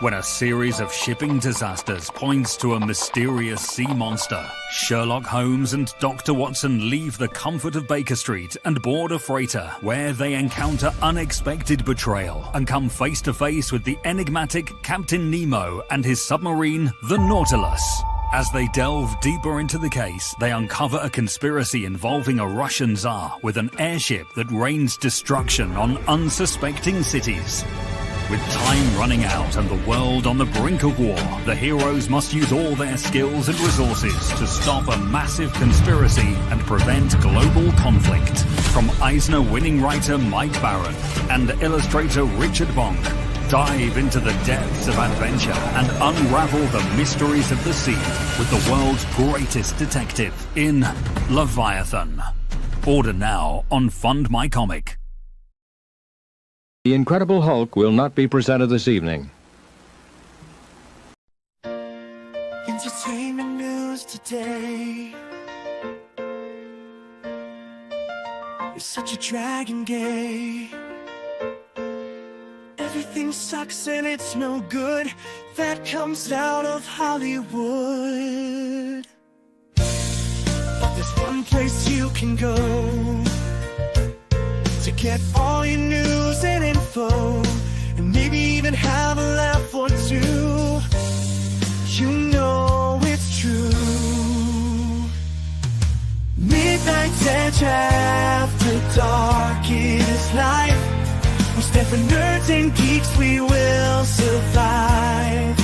When a series of shipping disasters points to a mysterious sea monster, Sherlock Holmes and Dr. Watson leave the comfort of Baker Street and board a freighter where they encounter unexpected betrayal and come face to face with the enigmatic Captain Nemo and his submarine, the Nautilus. As they delve deeper into the case, they uncover a conspiracy involving a Russian Tsar with an airship that rains destruction on unsuspecting cities. With time running out and the world on the brink of war, the heroes must use all their skills and resources to stop a massive conspiracy and prevent global conflict. From Eisner-winning writer Mike Barron and illustrator Richard Bonk, dive into the depths of adventure and unravel the mysteries of the sea with the world's greatest detective in Leviathan. Order now on Fund My Comic. The Incredible Hulk will not be presented this evening. Entertainment news today. You're such a dragon gay. Everything sucks and it's no good. That comes out of Hollywood. But there's one place you can go to get all your news and info, and maybe even have a laugh or two. You know it's true. Midnight's Edge after dark is life. We stand for nerds and geeks, we will survive.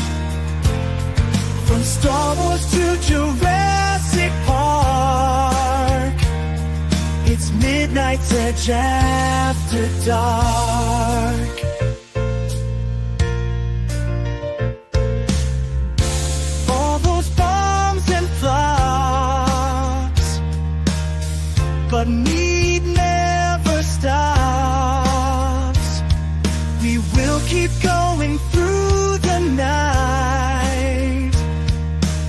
From Star Wars to Jurassic Park, it's Midnight's Edge after dark. All those bombs and flops, but MEAD never stops. We will keep going through the night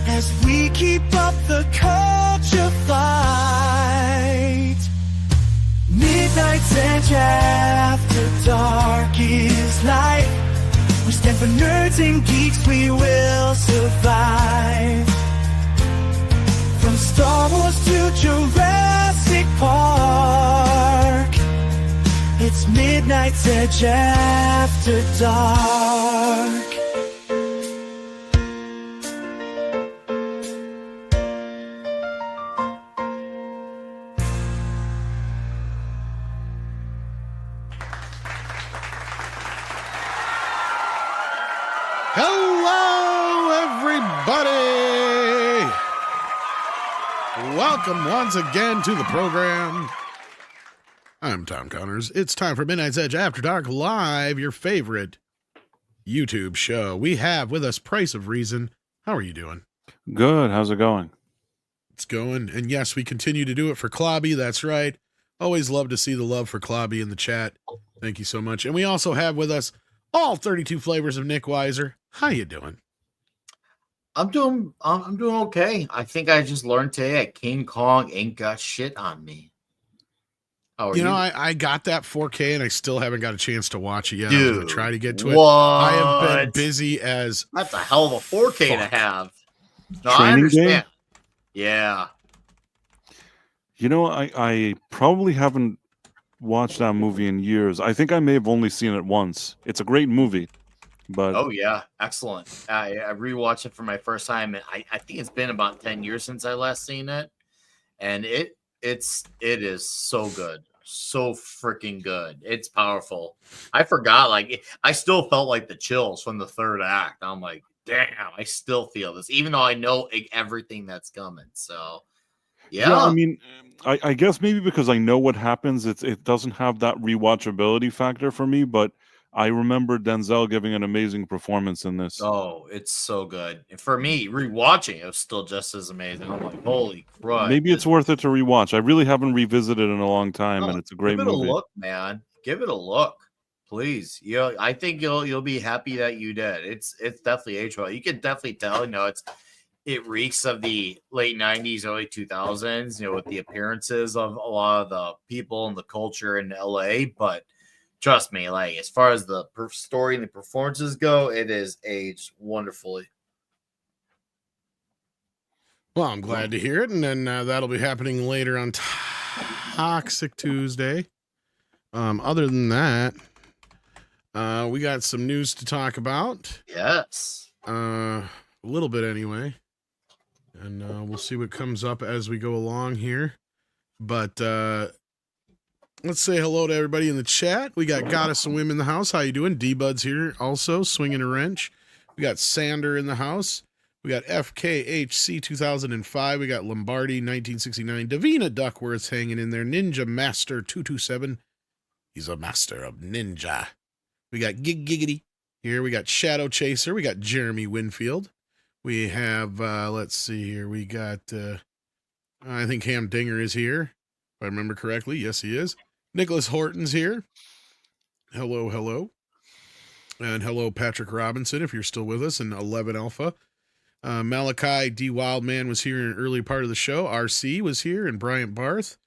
as we keep up the culture fight. Midnight's Edge after dark is life. We stand for nerds and geeks, we will survive. From Star Wars to Jurassic Park, it's Midnight's Edge after dark. Hello, everybody! Welcome once again to the program. I'm Tom Connors. It's time for Midnight's Edge After Dark Live, your favorite YouTube show. We have with us Price of Reason. How are you doing? Good. How's it going? It's going. And yes, we continue to do it for Clobby. That's right. Always love to see the love for Clobby in the chat. Thank you so much. And we also have with us all 32 flavors of Nick Weiser. How you doing? I'm doing okay. I think I just learned today that King Kong ain't got shit on me. How are you? I got that 4K and I still haven't got a chance to watch it yet. Dude, I'm going to try to get to it. What? I have been busy as That's a hell of a 4K to have. No, I Training understand. Day? Yeah. You know, I probably haven't watched that movie in years. I think I may have only seen it once. It's a great movie, but Oh yeah, excellent. I rewatched it for my first time. I think it's been about 10 years since I last seen it, and it is so good, so freaking good. It's powerful. I forgot, like I still felt like the chills from the third act. I'm like, damn, I still feel this, even though I know everything that's coming. So yeah, I mean, I guess maybe because I know what happens, it doesn't have that rewatchability factor for me, but I remember Denzel giving an amazing performance in this. oh, it's so good. And for me, rewatching it was still just as amazing. I'm like, holy crud. Maybe it's worth it to rewatch. I really haven't revisited it in a long time, Oh, and it's a great give it movie. a look, man. Give it a look, please. I think you'll be happy that you did. It's definitely aged well. You can definitely tell. It reeks of the late 90s, early 2000s. With the appearances of a lot of the people and the culture in LA, but trust me, like as far as the story and the performances go, it is aged wonderfully. Well, I'm glad to hear it, and then that'll be happening later on Toxic Tuesday. Other than that, we got some news to talk about. Yes. A little bit anyway. And we'll see what comes up as we go along here. But let's say hello to everybody in the chat. We got Goddess of Wim in the house. How you doing? D-Bud's here also, swinging a wrench. We got Sander in the house. We got FKHC 2005. We got Lombardi 1969. Davina Duckworth hanging in there. Ninja Master 227. He's a master of ninja. We got Giggity here. We got Shadow Chaser. We got Jeremy Winfield. We have, let's see here. We got, I think Ham Dinger is here. If I remember correctly. Yes, he is. Nicholas Horton's here. Hello, hello. And hello, Patrick Robinson, if you're still with us, and 11 Alpha. Malachi D. Wildman was here in an early part of the show. RC was here, and Bryant Barth.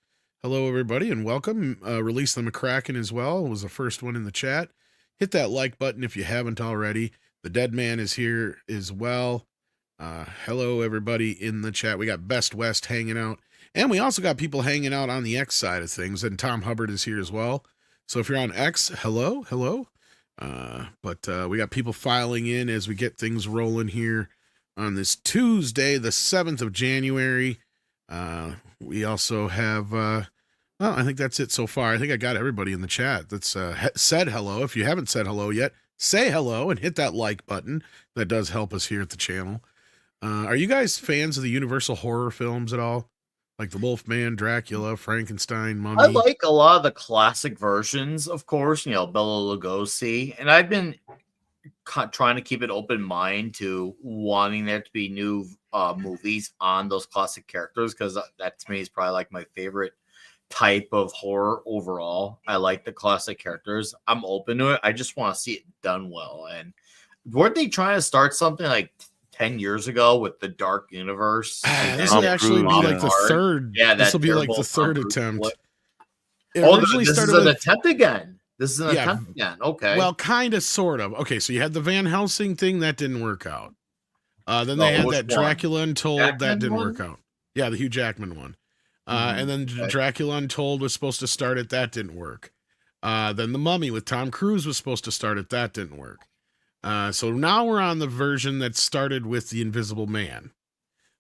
Hello, everybody, and welcome. Release the McCracken as well. Was the first one in the chat. Hit that like button if you haven't already. The Dead Man is here as well. Hello, everybody in the chat. We got Best West hanging out. And we also got people hanging out on the X side of things. And Tom Hubbard is here as well. So if you're on X, hello, hello. But we got people filing in as we get things rolling here on this Tuesday, the 7th of January. We also have, well, I think that's it so far. I think I got everybody in the chat that's said hello. If you haven't said hello yet, say hello and hit that like button. That does help us here at the channel. Are you guys fans of the Universal horror films at all? Like the Wolfman, Dracula, Frankenstein, Mummy? I like a lot of the classic versions, of course, you know, Bela Lugosi. And I've been trying to keep an open mind to wanting there to be new movies on those classic characters, because that to me is probably like my favorite type of horror overall. I like the classic characters. I'm open to it. I just want to see it done well. And weren't they trying to start something like 10 years ago with the Dark Universe? This would actually be like the third. Yeah, this will be like the third attempt. This is an attempt again. This is an attempt again. Okay. Well, kind of, sort of. Okay, so you had the Van Helsing thing that didn't work out. Then they had that Dracula Untold that didn't work out. Yeah, the Hugh Jackman one. And then Dracula Untold was supposed to start it. That didn't work. Then The Mummy with Tom Cruise was supposed to start it. That didn't work. So now we're on the version that started with The Invisible Man.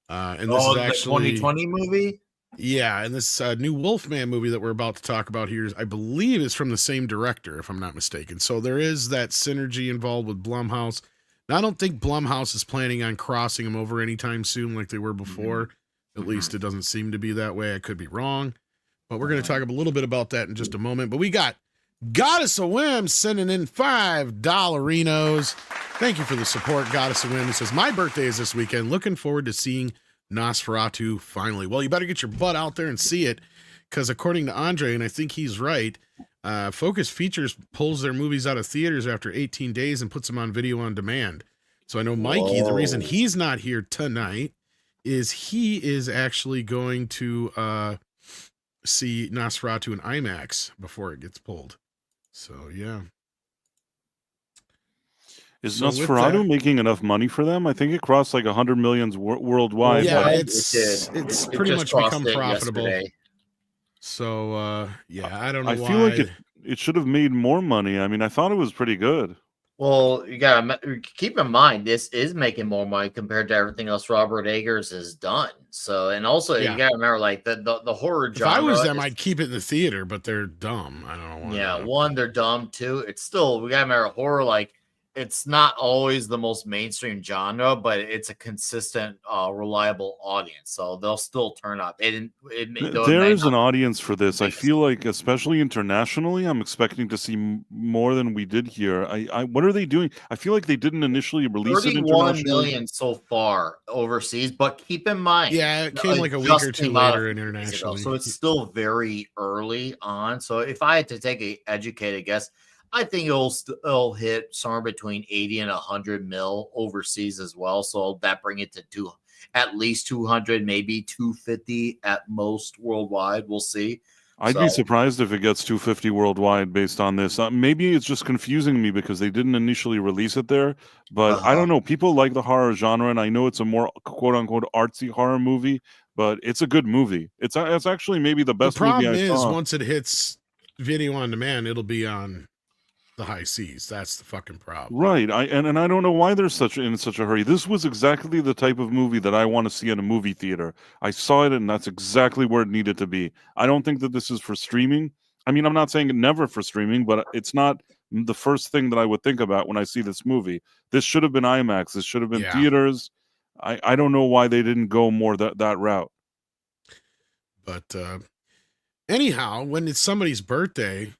And this is actually the 2020 movie. Yeah, and this new Wolfman movie that we're about to talk about here, I believe, is from the same director, if I'm not mistaken. So there is that synergy involved with Blumhouse. Now, I don't think Blumhouse is planning on crossing them over anytime soon like they were before. At least it doesn't seem to be that way. I could be wrong. But we're going to talk a little bit about that in just a moment. But we got Goddess of Whim sending in $5. Thank you for the support, Goddess of Whim. It says, my birthday is this weekend. Looking forward to seeing Nosferatu finally. Well, you better get your butt out there and see it, because according to Andre, and I think he's right, Focus Features pulls their movies out of theaters after 18 days and puts them on video on demand. So I know Mikey, the reason he's not here tonight is he is actually going to see Nosferatu in IMAX before it gets pulled. So, yeah. Is Nosferatu making enough money for them? I think it crossed like 100 million worldwide. Yeah, it's pretty much become profitable. Yesterday. So, yeah, I don't know why. I feel like it should have made more money. I mean, I thought it was pretty good. Well, you gotta keep in mind this is making more money compared to everything else Robert Eggers has done. So, and also you gotta remember, like the horror genre. If I was them, I'd keep it in the theater, but they're dumb. I don't know why. Yeah, one, they're dumb. Two, it's still, we gotta remember, horror, like, it's not always the most mainstream genre, but it's a consistent, reliable audience. So they'll still turn up. There is an audience for this. I feel like, especially internationally, I'm expecting to see more than we did here. What are they doing? I feel like they didn't initially release it internationally. 31 million so far overseas, but keep in mind, it came like a week or two later internationally. So it's still very early on. So if I had to take an educated guess, I think it'll hit somewhere between 80 and 100 mil overseas as well. So that bring it to at least 200, maybe 250 at most worldwide. We'll see. I'd So, be surprised if it gets 250 worldwide based on this. Maybe it's just confusing me because they didn't initially release it there. But I uh-huh. don't know. People like the horror genre, and I know it's a more quote unquote artsy horror movie, but it's a good movie. It's actually maybe the The best movie problem I is saw. once it hits video on demand, it'll be on the high seas. That's the fucking problem. Right. And I don't know why they're in such a hurry. This was exactly the type of movie that I want to see in a movie theater. I saw it and that's exactly where it needed to be. I don't think that this is for streaming. I mean, I'm not saying it never for streaming, but it's not the first thing that I would think about when I see this movie. This should have been IMAX. This should have been Yeah. theaters. I don't know why they didn't go more that route. But anyhow, when it's somebody's birthday,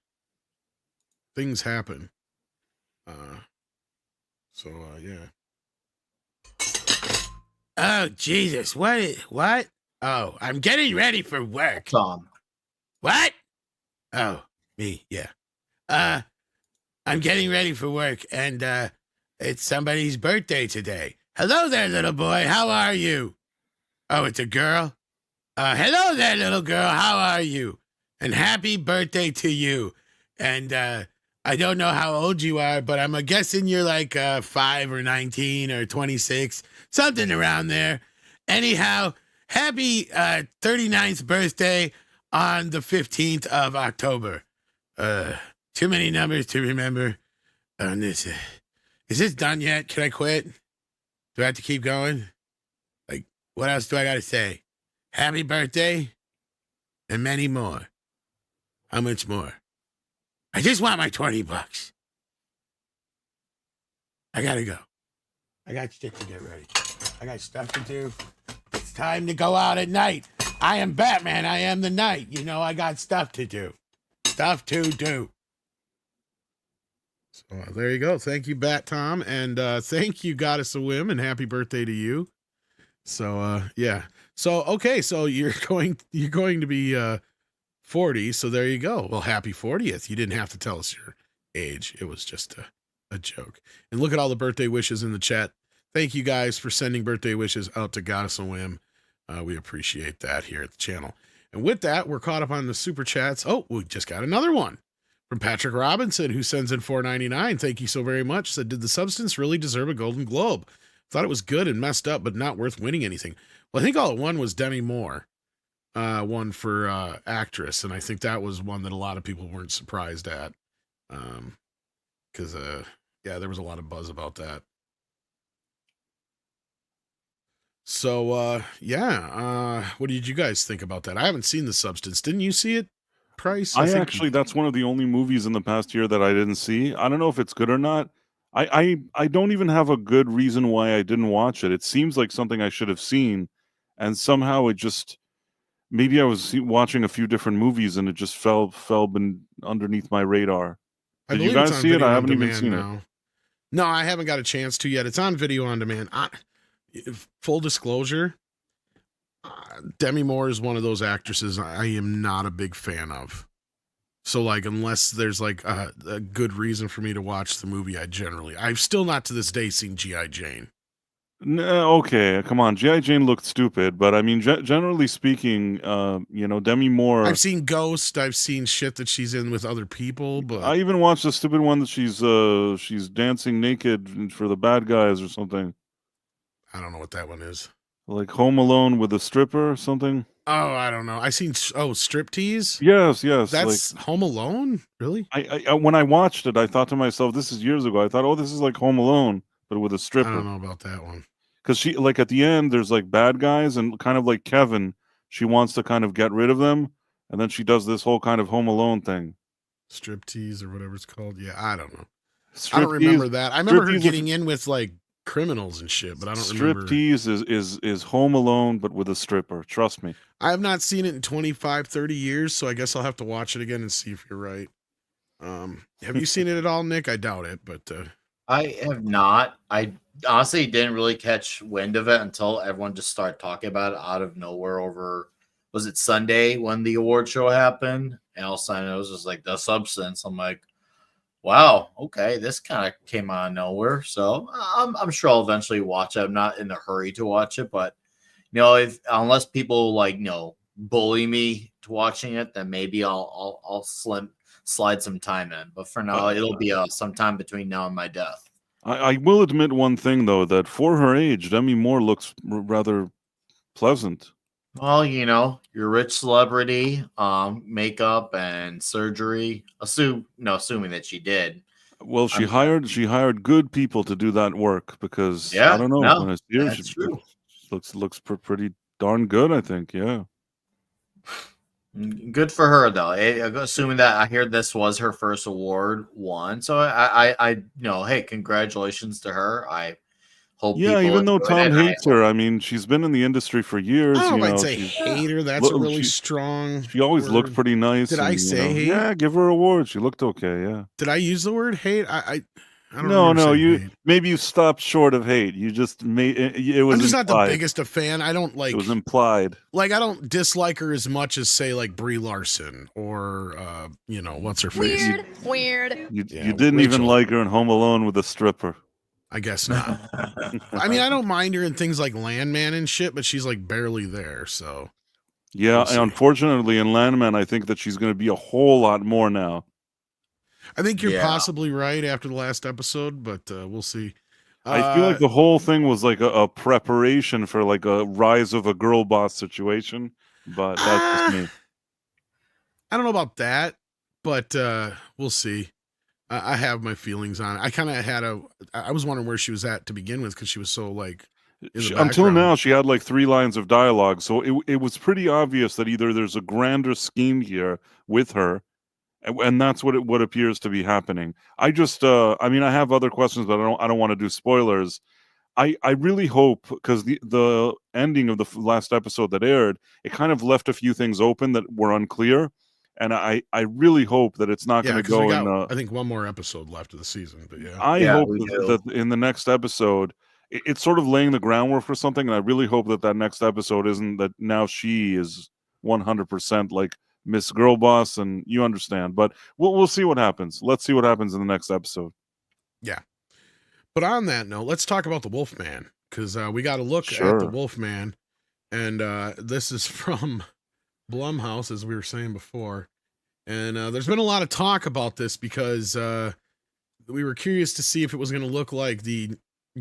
things happen. Yeah. Oh, Jesus. What? Oh, I'm getting ready for work. Tom. What? Oh, me. Yeah. I'm getting ready for work and it's somebody's birthday today. Hello there, little boy. How are you? Oh, it's a girl. Hello there, little girl. How are you? And happy birthday to you. And I don't know how old you are, but I'm guessing you're like 5 or 19 or 26, something around there. Anyhow, happy 39th birthday on the 15th of October. Too many numbers to remember on this. Is this done yet? Can I quit? Do I have to keep going? Like, what else do I got to say? Happy birthday and many more. How much more? I just want my $20. I gotta go. I got shit to get ready. I got stuff to do. It's time to go out at night. I am Batman. I am the night. You know, I got stuff to do. Stuff to do. So there you go. Thank you, Bat Tom. And thank you, Goddess of Whim, and happy birthday to you. So yeah. So okay, so you're going to be 40, so there you go. Well, happy 40th. You didn't have to tell us your age. It was just a joke. And look at all the birthday wishes in the chat. Thank you guys for sending birthday wishes out to Goddess of Whim. We appreciate that here at the channel. And with that, we're caught up on the super chats. Oh, we just got another one from Patrick Robinson, who sends in $4.99. Thank you so very much. Said, did The Substance really deserve a Golden Globe? Thought it was good and messed up, but not worth winning anything. Well, I think all it won was Demi Moore. One for actress, and I think that was one that a lot of people weren't surprised at. Because yeah, there was a lot of buzz about that. So yeah, what did you guys think about that? I haven't seen The Substance. Didn't you see it, Price? I actually, that's one of the only movies in the past year that I didn't see. I don't know if it's good or not. I don't even have a good reason why I didn't watch it. It seems like something I should have seen, and somehow it just, maybe I was watching a few different movies and it just fell underneath my radar. Did you guys see it? I haven't even seen it. No, I haven't got a chance to yet. It's on video on demand. Full disclosure, Demi Moore is one of those actresses I am not a big fan of. So, like, unless there's like a good reason for me to watch the movie, I've still not to this day seen G.I. Jane. No, okay, come on. G.I. Jane looked stupid, but I mean, generally speaking, Demi Moore. I've seen Ghost. I've seen shit that she's in with other people, but I even watched the stupid one that she's dancing naked for the bad guys or something. I don't know what that one is. Like Home Alone with a stripper or something. Oh, I don't know. I seen Striptease. Yes. That's like, Home Alone. Really? I when I watched it, I thought to myself, this is years ago. I thought, oh, this is like Home Alone, but with a stripper. I don't know about that one. Because she, like, at the end, there's like bad guys, and kind of like Kevin, she wants to kind of get rid of them, and then she does this whole kind of Home Alone thing. Striptease or whatever it's called. Yeah, I don't know. Striptease, I don't remember that. I remember her getting in with like criminals and shit, but I don't remember. Striptease is Home Alone, but with a stripper. Trust me. I have not seen it in 25, 30 years, so I guess I'll have to watch it again and see if you're right. Have you seen it at all, Nick? I doubt it, but I have not. I honestly didn't really catch wind of it until everyone just started talking about it out of nowhere over, was it Sunday when the award show happened? And all of a sudden it was just like The Substance. I'm like, wow, okay, this kind of came out of nowhere. So I'm sure I'll eventually watch it. I'm not in a hurry to watch it, but if unless people like bully me watching it, then maybe I'll slide some time in. But for now, it'll be sometime between now and my death. I will admit one thing though, that for her age, Demi Moore looks rather pleasant. Well, you know, you're a rich celebrity, makeup and surgery. Assuming that she did. Well, she hired good people to do that work because Yeah, I don't know, no, when I see her, that's she true. looks pretty darn good, I think. Yeah. Good for her, though. Assuming that I hear this was her first award won, so I hey, congratulations to her. I hope Yeah, people even though enjoyed Tom it. hates her, I mean, she's been in the industry for years. I don't You know if I'd know, say hater. That's a Look, really she- strong. she always looked word. pretty nice. Did I and, say hate? Yeah, give her awards. She looked okay. Yeah. Did I use the word hate? I don't No, remember saying hate. maybe you stopped short of hate. You just made it was I'm just implied. not the biggest of fan. I don't like. It was implied. Like I don't dislike her as much as say like Brie Larson or what's her face. Weird. You Yeah, didn't even Rachel. like her in Home Alone with a stripper. I guess not. I mean, I don't mind her in things like Landman and shit, but she's like barely there. So Yeah, We'll see. and unfortunately in Landman, I think that she's going to be a whole lot more now. I think you're Yeah. possibly right after the last episode, but we'll see. I feel like the whole thing was like a preparation for like a rise of a girl boss situation, but that's just me. I don't know about that, but we'll see. I have my feelings on it. I kind of I was wondering where she was at to begin with because she was so like in the Until background. now, she had like 3 lines of dialogue, so it was pretty obvious that either there's a grander scheme here with her, and that's what appears to be happening. I just, I mean, I have other questions, but I don't want to do spoilers. I really hope, because the ending of the last episode that aired, it kind of left a few things open that were unclear, and I really hope that it's not Yeah, going to because go we got in. I think one more episode left of the season, but yeah. I Yeah, hope we do. that in the next episode, it's sort of laying the groundwork for something, and I really hope that next episode isn't that now she is 100% like Miss Girl Boss, and you understand. But we'll see what happens. Let's see what happens in the next episode. Yeah. But on that note, let's talk about the Wolfman because we got to look at Sure. the Wolfman, and this is from Blumhouse, as we were saying before. And there's been a lot of talk about this because we were curious to see if it was going to look like the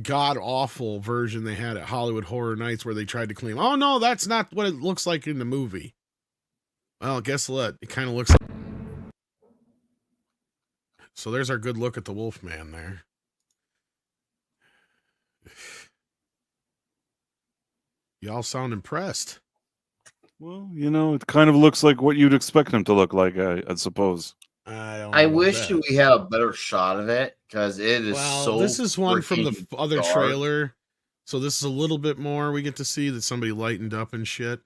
god-awful version they had at Hollywood Horror Nights where they tried to claim, oh, no, that's not what it looks like in the movie. Well, guess what? It kind of looks like... So there's our good look at the Wolfman there. Y'all sound impressed. Well, it kind of looks like what you'd expect him to look like, I suppose. I don't know I about wish that. we had a better shot of it because it is Well, so. this is one from the freaking other dark. trailer. So this is a little bit more. We get to see that somebody lightened up and shit.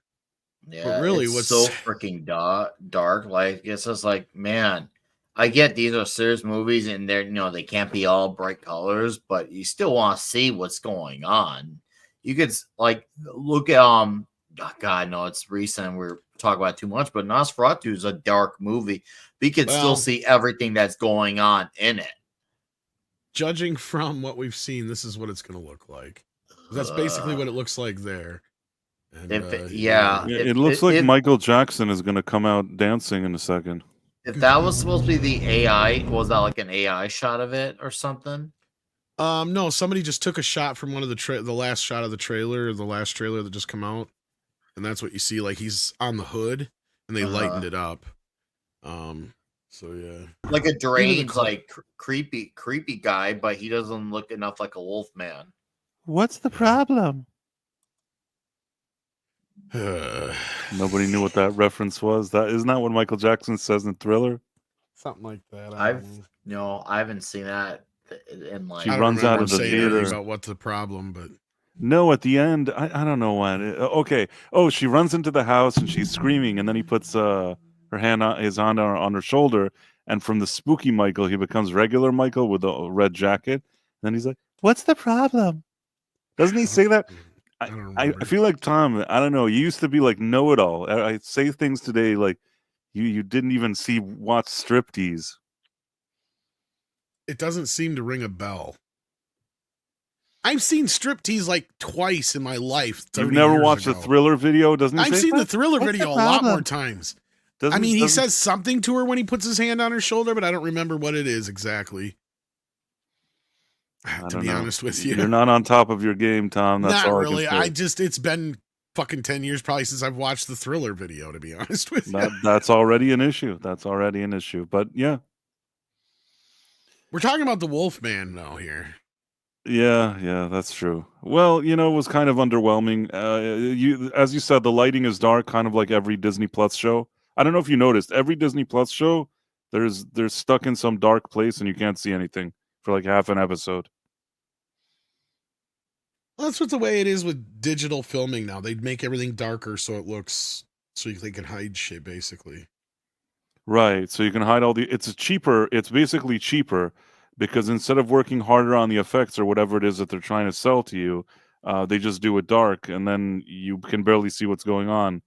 Yeah, really, it's what's- so freaking dark. Like it's just like, man, I get these are serious movies and they're they can't be all bright colors, but you still want to see what's going on. You could like look at oh, God, no, it's recent. We're talking about it too much, but Nosferatu is a dark movie. We could Well- still see everything that's going on in it. Judging from what we've seen, this is what it's going to look like. That's basically what it looks like there. And, Yeah. It looks like Michael Jackson is going to come out dancing in a second. If that was supposed to be the AI, was that like an AI shot of it or something? No, somebody just took a shot from one of the last shot of the trailer, the last trailer that just come out, and that's what you see. Like he's on the hood, and they lightened it up. So yeah, Like a deranged, cl- like creepy guy, but he doesn't look enough like a wolf man. What's the problem? Nobody knew what that reference was. That isn't that what Michael Jackson says in Thriller? something like that. I haven't seen that in like. She I don't runs out remember of the saying anything theater. about what's the problem, but No, at the end, I don't know when. Okay. Oh, she runs into the house and she's screaming, and then he puts his hand on her shoulder, and from the spooky Michael, he becomes regular Michael with a red jacket. And then he's like, "What's the problem?" Doesn't he say that? I don't I remember. feel like Tom. I don't know. You used to be like know-it-all. I say things today like you didn't even watch Striptease. It doesn't seem to ring a bell. I've seen Striptease like twice in my life. You've 30 never years watched ago. a Thriller video, doesn't he? I've say seen the that? Thriller What's video the a lot more problem? times. I mean, he doesn't says something to her when he puts his hand on her shoulder, but I don't remember what it is exactly. I To don't be know. honest with you. You're not on top of your game, Tom. That's Not all really. I can say. It's been fucking 10 years probably since I've watched the Thriller video, to be honest with you. That's already an issue. That's already an issue. But yeah. We're talking about the Wolfman though here. Yeah, that's true. Well, it was kind of underwhelming. As you said, the lighting is dark, kind of like every Disney Plus show. I don't know if you noticed, every Disney Plus show, they're stuck in some dark place and you can't see anything for like half an episode. Well, that's what the way it is with digital filming now. They'd make everything darker so they can hide shit basically. Right. So you can hide it's basically cheaper because instead of working harder on the effects or whatever it is that they're trying to sell to you, they just do it dark and then you can barely see what's going on.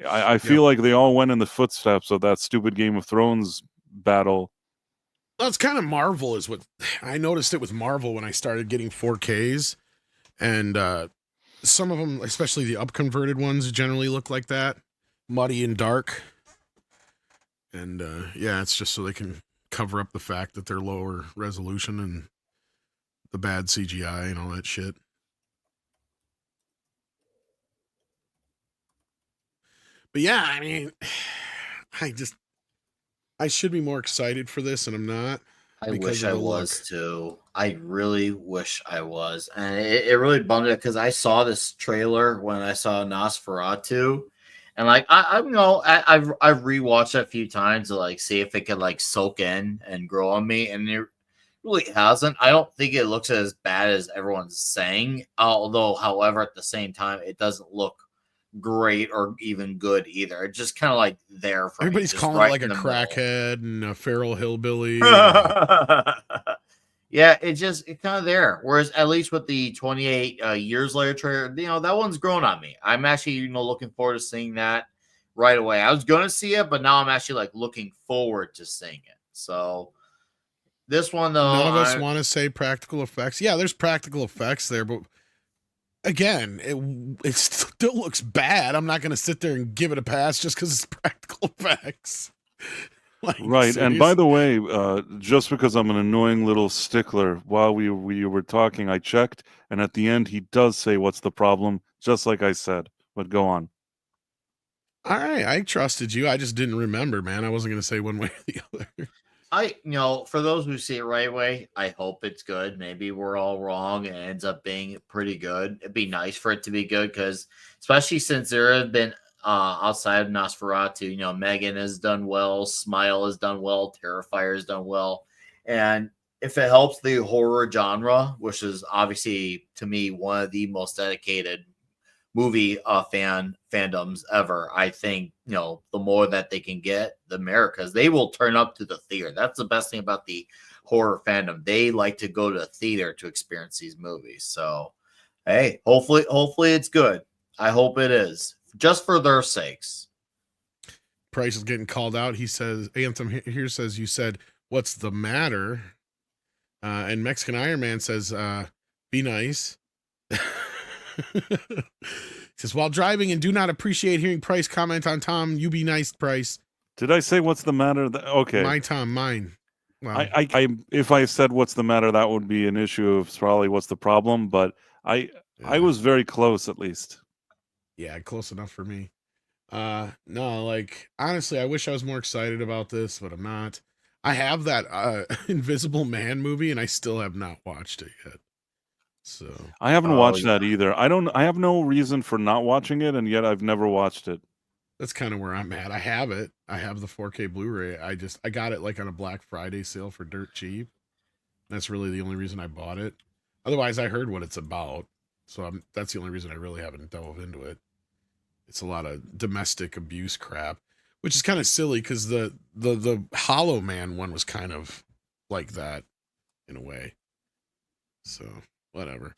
I feel like they all went in the footsteps of that stupid Game of Thrones battle. That's kind of Marvel is what I noticed it with Marvel when I started getting 4Ks. And some of them, especially the upconverted ones, generally look like that. Muddy and dark. And yeah, it's just so they can cover up the fact that they're lower resolution and the bad CGI and all that shit. But yeah, I mean, I should be more excited for this, and I'm not. I wish I was too. I really wish I was. And it really bummed it because I saw this trailer when I saw Nosferatu. And like I've rewatched it a few times to like see if it could like soak in and grow on me. And it really hasn't. I don't think it looks as bad as everyone's saying. Although, however, at the same time, it doesn't look great or even good either. It's just kind of like there for everybody's me, calling it like a crackhead and a feral hillbilly. Yeah, it's kind of there. Whereas at least with the 28 years later trailer, that one's grown on me. I'm actually looking forward to seeing that right away. I was gonna see it, but now I'm actually like looking forward to seeing it. So this one though, none of us want to say practical effects. Yeah, there's practical effects there, but again, it still looks bad. I'm not going to sit there and give it a pass just because it's practical effects. Like, right. Seriously? And by the way, just because I'm an annoying little stickler, while we were talking, I checked, and at the end, he does say, "What's the problem?" Just like I said. But go on. All right. I trusted you. I just didn't remember, man. I wasn't going to say one way or the other. For those who see it right away, I hope it's good. Maybe we're all wrong and it ends up being pretty good. It'd be nice for it to be good because, especially since there have been outside of Nosferatu, Megan has done well, Smile has done well, Terrifier has done well, and if it helps the horror genre, which is obviously to me one of the most dedicated movie fandoms ever, I think the more that they can get, the merrier, because they will turn up to the theater. That's the best thing about the horror fandom. They like to go to the theater to experience these movies. So hey, hopefully it's good. I hope it is, just for their sakes. Price is getting called out. He says, Anthem here says, you said, "What's the matter?" And Mexican Iron Man says, "Be nice." Says, "While driving and do not appreciate hearing Price comment on Tom, you be nice, Price." Did I say what's the matter? Okay. My Tom, mine. Wow. I if I said what's the matter, that would be an issue of probably what's the problem, but I was very close at least. Yeah, close enough for me. No, like honestly, I wish I was more excited about this, but I'm not. I have that Invisible Man movie and I still have not watched it yet. So I haven't watched that either. I have no reason for not watching it, and yet I've never watched it. That's kind of where I'm at. I have it. I have the 4K Blu-ray. I got it like on a Black Friday sale for dirt cheap. That's really the only reason I bought it. Otherwise, I heard what it's about. So that's the only reason I really haven't dove into it. It's a lot of domestic abuse crap, which is kind of silly because the Hollow Man one was kind of like that in a way. So whatever.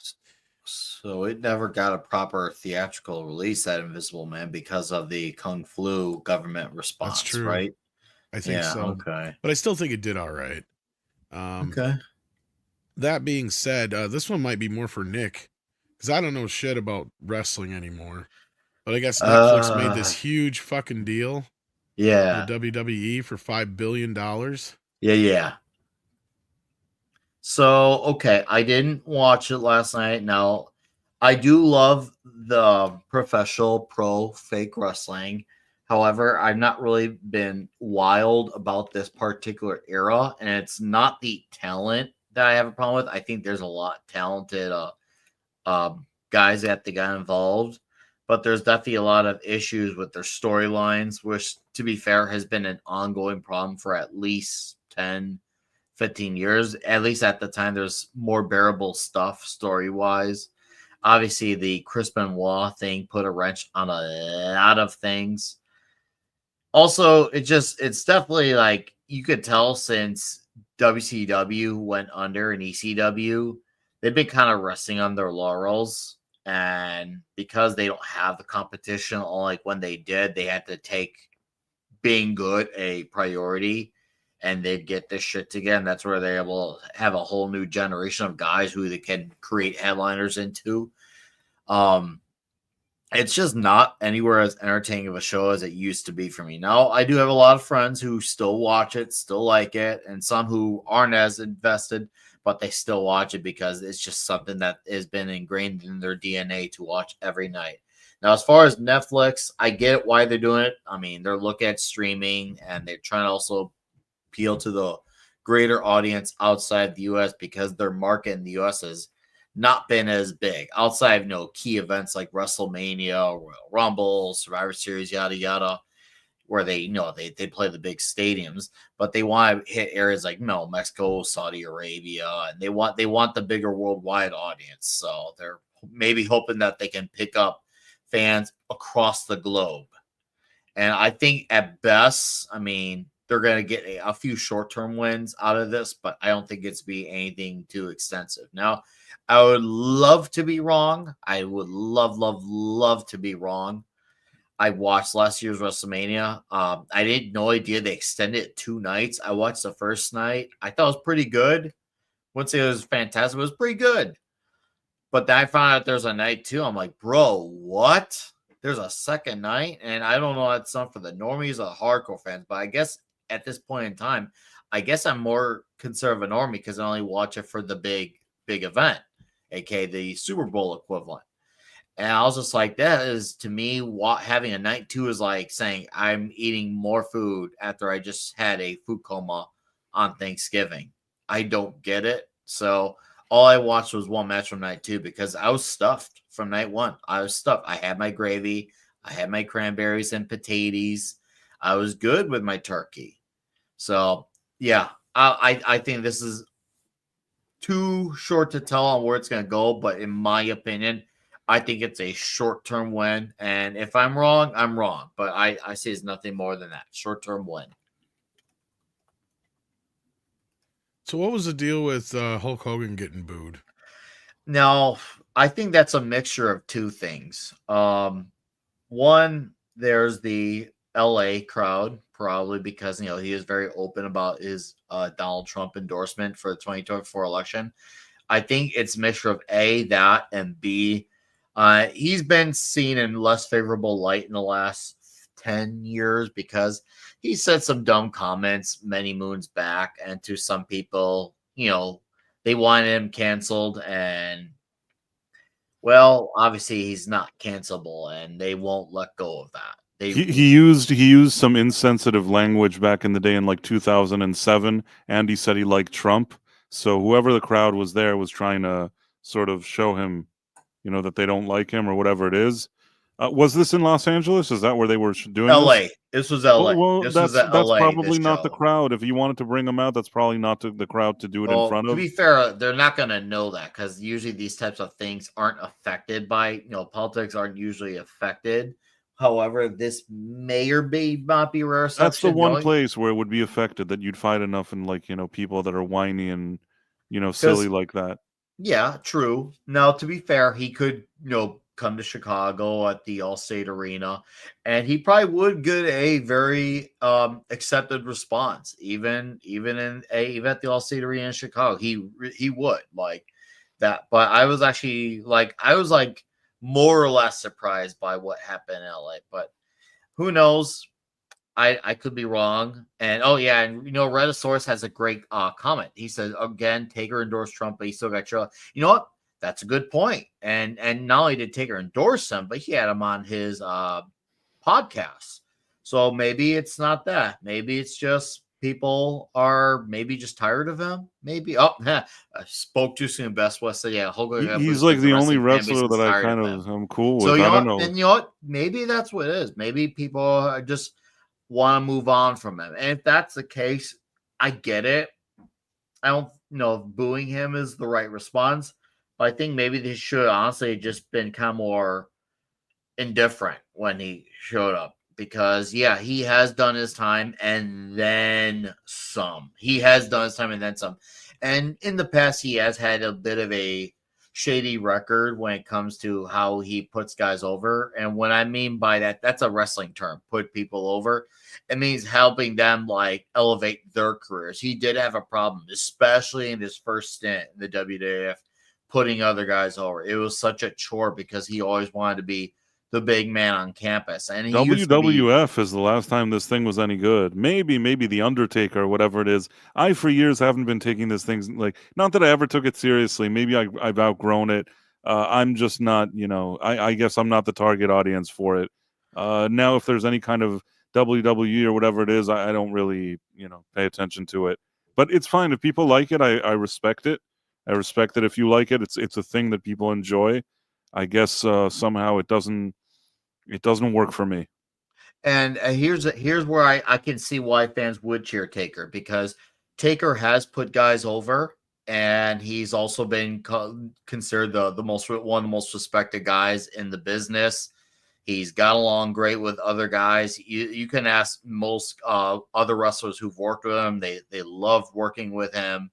So it never got a proper theatrical release, that Invisible Man, because of the Kung Flu government response. That's true, right? I think so. Okay, but I still think it did all right. Okay. That being said, this one might be more for Nick because I don't know shit about wrestling anymore. But I guess Netflix made this huge fucking deal. Yeah. the WWE for $5 billion. Yeah. So, okay, I didn't watch it last night. Now, I do love the professional pro fake wrestling. However, I've not really been wild about this particular era, and it's not the talent that I have a problem with. I think there's a lot talented guys that they got involved, but there's definitely a lot of issues with their storylines, which, to be fair, has been an ongoing problem for at least 10, 15 years. At least at the time, there's more bearable stuff story wise. Obviously, the Chris Benoit thing put a wrench on a lot of things. Also, it's definitely like you could tell since WCW went under and ECW, they've been kind of resting on their laurels. And because they don't have the competition, like when they did, they had to take being good a priority and they get this shit together. That's where they're able to have a whole new generation of guys who they can create headliners into. It's just not anywhere as entertaining of a show as it used to be for me. Now, I do have a lot of friends who still watch it, still like it, and some who aren't as invested, but they still watch it because it's just something that has been ingrained in their DNA to watch every night. Now, as far as Netflix, I get why they're doing it. I mean, they're looking at streaming and they're trying to also appeal to the greater audience outside the US because their market in the US is not been as big outside of key events like WrestleMania, Royal Rumble, Survivor Series, yada yada, where they they play the big stadiums, but they want to hit areas like Mexico, Saudi Arabia, and they want the bigger worldwide audience. So they're maybe hoping that they can pick up fans across the globe. And I think at best, I mean, they're going to get a few short-term wins out of this, but I don't think it's be anything too extensive. Now, I would love to be wrong. I would love to be wrong. I watched last year's WrestleMania. I didn't no idea they extended it 2 nights. I watched the first night. I thought it was pretty good. Wouldn't say it was fantastic. It was pretty good. But then I found out there's a night two. I'm like, bro, what? There's a second night? And I don't know if that's not for the normies or the hardcore fans, but I guess at this point in time, I guess I'm more conservative normie because I only watch it for the big event, aka the Super Bowl equivalent. And I was just like, that is to me, having a night two is like saying I'm eating more food after I just had a food coma on Thanksgiving. I don't get it. So all I watched was one match from night two because I was stuffed from night one. I was stuffed. I had my gravy, I had my cranberries and potatoes. I was good with my turkey. So yeah, I think this is too short to tell on where it's going to go. But in my opinion, I think it's a short-term win. And if I'm wrong, I'm wrong. But I say it's nothing more than that. Short-term win. So what was the deal with Hulk Hogan getting booed? Now, I think that's a mixture of two things. One, there's the LA crowd, probably because he is very open about his Donald Trump endorsement for the 2024 election. I think it's a mixture of A, that, and B, he's been seen in less favorable light in the last 10 years because he said some dumb comments many moons back, and to some people, they wanted him canceled, and well, obviously he's not cancelable, and they won't let go of that. He used some insensitive language back in the day in like 2007, and he said he liked Trump. So whoever the crowd was there was trying to sort of show him, that they don't like him or whatever it is. Was this in Los Angeles? Is that where they were doing LA. this? This was LA. Well, this that's was at LA, probably this not the show. crowd. If you wanted to bring them out, that's probably not the crowd to do it in front To of. be fair, they're not going to know that because usually these types of things aren't affected by, politics aren't usually affected. However, this may or may not be rare. That's the one place where it would be affected, that you'd find enough in people that are whiny and silly like that. Yeah, true. Now, to be fair, he could, come to Chicago at the Allstate Arena, and he probably would get a very accepted response, even at the Allstate Arena in Chicago. He would like that. But I was actually more or less surprised by what happened in LA. But who knows? I could be wrong. And oh yeah, and Redosaurus has a great comment. He says again, Taker endorsed Trump, but he still got Trump. You know what? That's a good point. And not only did Taker endorse him, but he had him on his podcast. So maybe it's not that. Maybe it's just people are maybe just tired of him. Maybe I spoke too soon. Best West said, yeah, Hulk Hogan He's believes like the the only wrestling fan base wrestler is that I tired kind of of him. am cool So with. I don't know. and you know what? Maybe that's what it is. Maybe people are just want to move on from him. And if that's the case, I get it. I don't know if booing him is the right response. But I think maybe they should honestly just been kind of more indifferent when he showed up. Because yeah, he has done his time and then some. He has done his time and then some. And in the past, he has had a bit of a shady record when it comes to how he puts guys over. And what I mean by that, that's a wrestling term, put people over. It means helping them like elevate their careers. He did have a problem, especially in his first stint in the WWF, putting other guys over. It was such a chore because he always wanted to be the big man on campus. And he used to be WWF is the last time this thing was any good. Maybe the Undertaker or whatever it is. I for years haven't been taking this thing like, not that I ever took it seriously. Maybe I've outgrown it. I'm just not, I guess I'm not the target audience for it. Now, if there's any kind of WWE or whatever it is, I don't really, pay attention to it. But it's fine if people like it. I respect it. I respect that if you like it, it's a thing that people enjoy. I guess somehow it doesn't work for me. And here's where I can see why fans would cheer Taker, because Taker has put guys over, and he's also been considered the most one of the most respected guys in the business. He's got along great with other guys. You can ask most other wrestlers who've worked with him; they love working with him.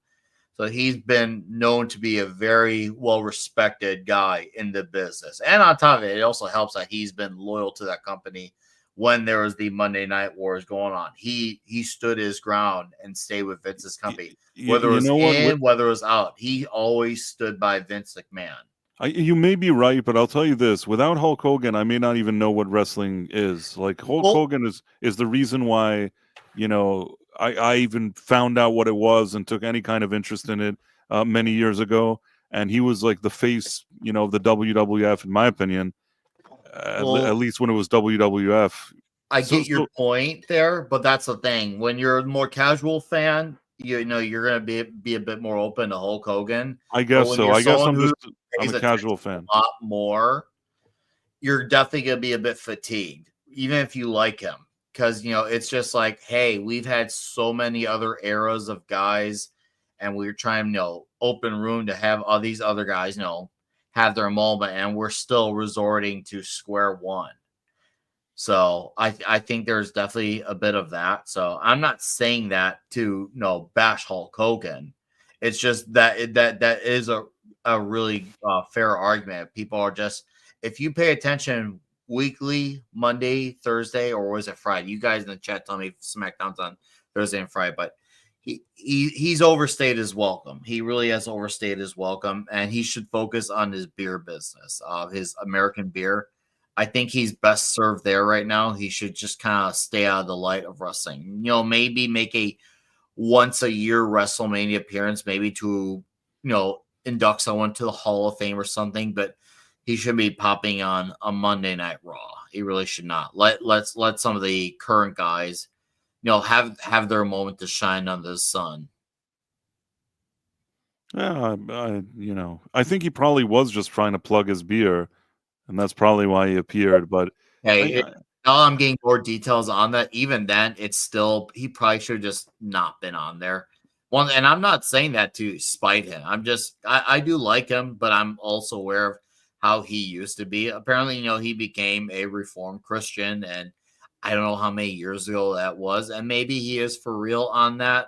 So he's been known to be a very well respected guy in the business. And on top of it, it also helps that he's been loyal to that company when there was the Monday Night Wars going on. He stood his ground and stayed with Vince's company. Whether it was in, whether it was out, he always stood by Vince McMahon. You may be right, but I'll tell you this: without Hulk Hogan, I may not even know what wrestling is. Like Hulk Hogan is the reason why, I even found out what it was and took any kind of interest in it many years ago. And he was like the face, of the WWF, in my opinion, at least when it was WWF. I get your point there, but that's the thing. When you're a more casual fan, you're going to be a bit more open to Hulk Hogan. I guess so. I guess I'm a casual fan. A lot more. You're definitely going to be a bit fatigued, even if you like him. Because, it's just like, hey, we've had so many other eras of guys, and we're trying, open room to have all these other guys, have their moment, and we're still resorting to square one. So I think there's definitely a bit of that. So I'm not saying that to bash Hulk Hogan. It's just that that is a really fair argument. People are just, if you pay attention weekly, Monday, Thursday, or was it Friday? You guys in the chat tell me if SmackDown's on Thursday and Friday, but he's overstayed his welcome. He really has overstayed his welcome, and he should focus on his beer business, his American beer. I think he's best served there right now. He should just kind of stay out of the light of wrestling. Maybe make a once a year WrestleMania appearance, maybe to, induct someone to the Hall of Fame or something, but he should be popping on a Monday Night Raw. He really should not. Let some of the current guys, have their moment to shine under the sun. Yeah, I think he probably was just trying to plug his beer, and that's probably why he appeared. But hey, now I'm getting more details on that. Even then, it's still, he probably should have just not been on there. Well, and I'm not saying that to spite him. I do like him, but I'm also aware of how he used to be. Apparently, he became a reformed Christian, and I don't know how many years ago that was, and maybe he is for real on that.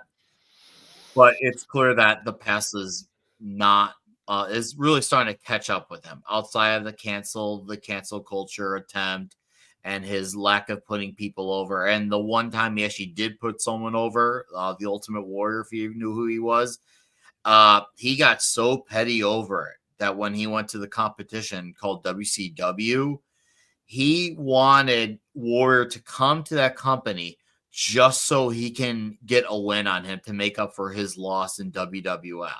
But it's clear that the past is not is really starting to catch up with him outside of the cancel culture attempt and his lack of putting people over. And the one time he actually did put someone over, the Ultimate Warrior, if you knew who he was, he got so petty over it that when he went to the competition called WCW, he wanted Warrior to come to that company just so he can get a win on him to make up for his loss in WWF.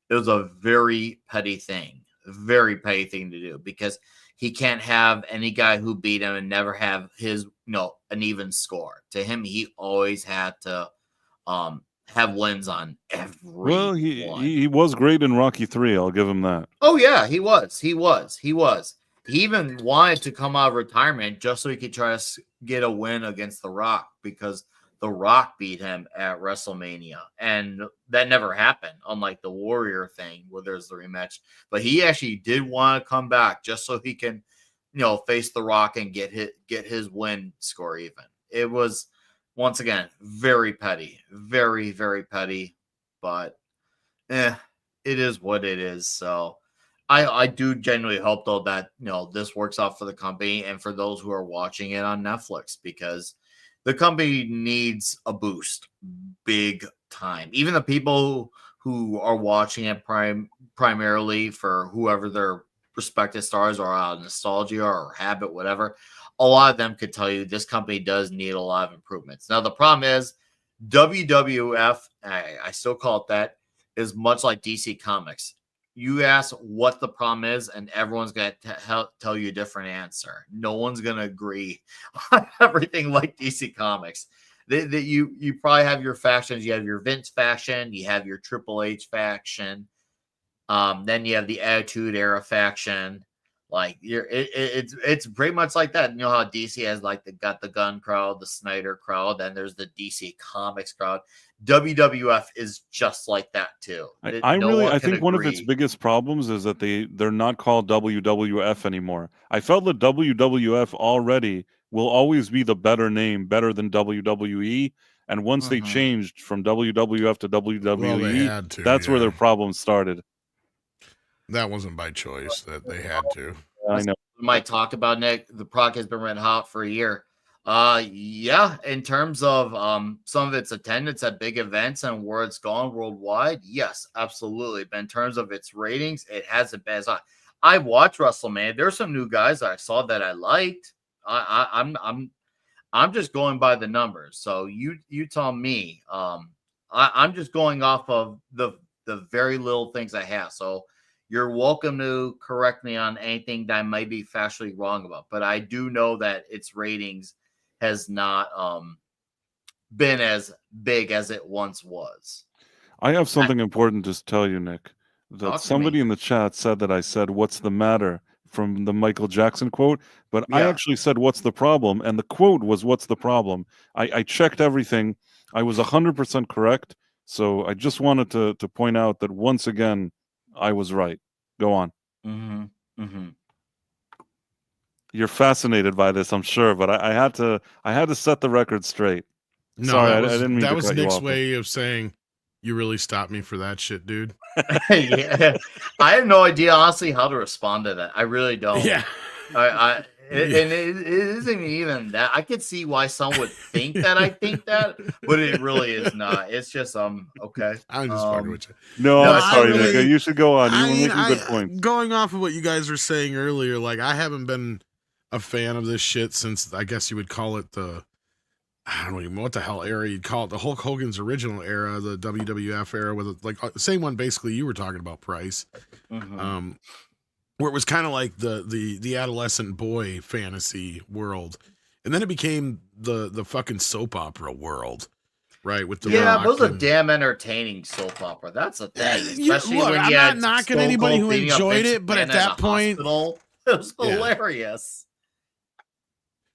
It was a very petty thing to do, because he can't have any guy who beat him and never have his, an even score. To him, he always had to have wins on every. Well, he was great in Rocky 3. I'll give him that. Oh yeah, he was. He even wanted to come out of retirement just so he could try to get a win against The Rock, because The Rock beat him at WrestleMania, and that never happened, unlike the Warrior thing where there's the rematch. But he actually did want to come back just so he can, face The Rock and get his win score even. It was, once again, very petty, very, very petty, but it is what it is. So I do genuinely hope, though, that this works out for the company and for those who are watching it on Netflix, because the company needs a boost big time. Even the people who are watching it primarily for whoever their respective stars are, out of nostalgia or habit, whatever, a lot of them could tell you this company does need a lot of improvements. Now, the problem is WWF, I still call it that, is much like DC Comics. You ask what the problem is, and everyone's going to tell you a different answer. No one's going to agree on everything like DC Comics. You probably have your factions. You have your Vince faction. You have your Triple H faction. Then you have the Attitude Era faction. Like it's pretty much like that. You know how DC has got the Gun crowd, the Snyder crowd, then there's the DC Comics crowd. WWF is just like that too. I think one of its biggest problems is that they're not called WWF anymore. I felt that WWF already will always be the better name, better than WWE. And once they changed from WWF to WWE, that's where their problems started. That wasn't by choice. That they had to. I know. We might talk about, Nick. The product has been red hot for a year. Yeah, in terms of some of its attendance at big events and where it's gone worldwide, yes, absolutely. But in terms of its ratings, it hasn't been as high. I watched WrestleMania. There's some new guys I saw that I liked. I'm just going by the numbers. So you tell me. I'm just going off of the very little things I have. So you're welcome to correct me on anything that I might be factually wrong about. But I do know that its ratings has not been as big as it once was. I have something important to tell you, Nick. That somebody in the chat said that I said, "What's the matter?" from the Michael Jackson quote, but I actually said, "What's the problem?" And the quote was, "What's the problem?" I checked everything. I was 100% correct. So I just wanted to point out that once again, I was right. Go on. You're fascinated by this, I'm sure, but I had to set the record straight. No, sorry, I didn't mean that to was cut you Nick's off. way of saying you really stopped me for that shit, dude. Yeah, I have no idea honestly how to respond to that. I really don't. Yeah. And it isn't even that. I could see why some would think that I think that, but it really is not. It's just okay. I'm just fucking with you. No, I'm sorry, Nick. You should go on. You were making good points. Going off of what you guys were saying earlier, like I haven't been a fan of this shit since I guess you would call it I don't even know what the hell era you'd call it. The Hulk Hogan's original era, the WWF era, with the same one basically you were talking about, Price. Where it was kind of like the adolescent boy fantasy world, and then it became the fucking soap opera world, right? With the it was a damn entertaining soap opera. That's a thing, especially when I'm you not had knocking anybody who enjoyed it, but at that point, it was hilarious.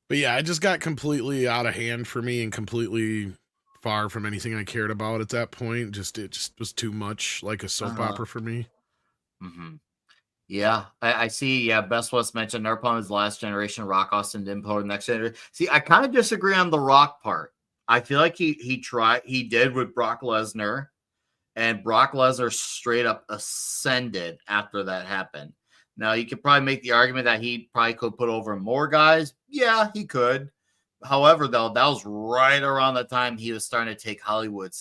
But yeah, it just got completely out of hand for me and completely far from anything I cared about at that point. It just was too much like a soap opera for me. Yeah, I see. Yeah, Best West mentioned our opponent is Last Generation. Rock Austin didn't put Next Generation. See, I kind of disagree on the Rock part. I feel like he did with Brock Lesnar, and Brock Lesnar straight up ascended after that happened. Now, you could probably make the argument that he probably could put over more guys. Yeah, he could. However, though, that was right around the time he was starting to take Hollywood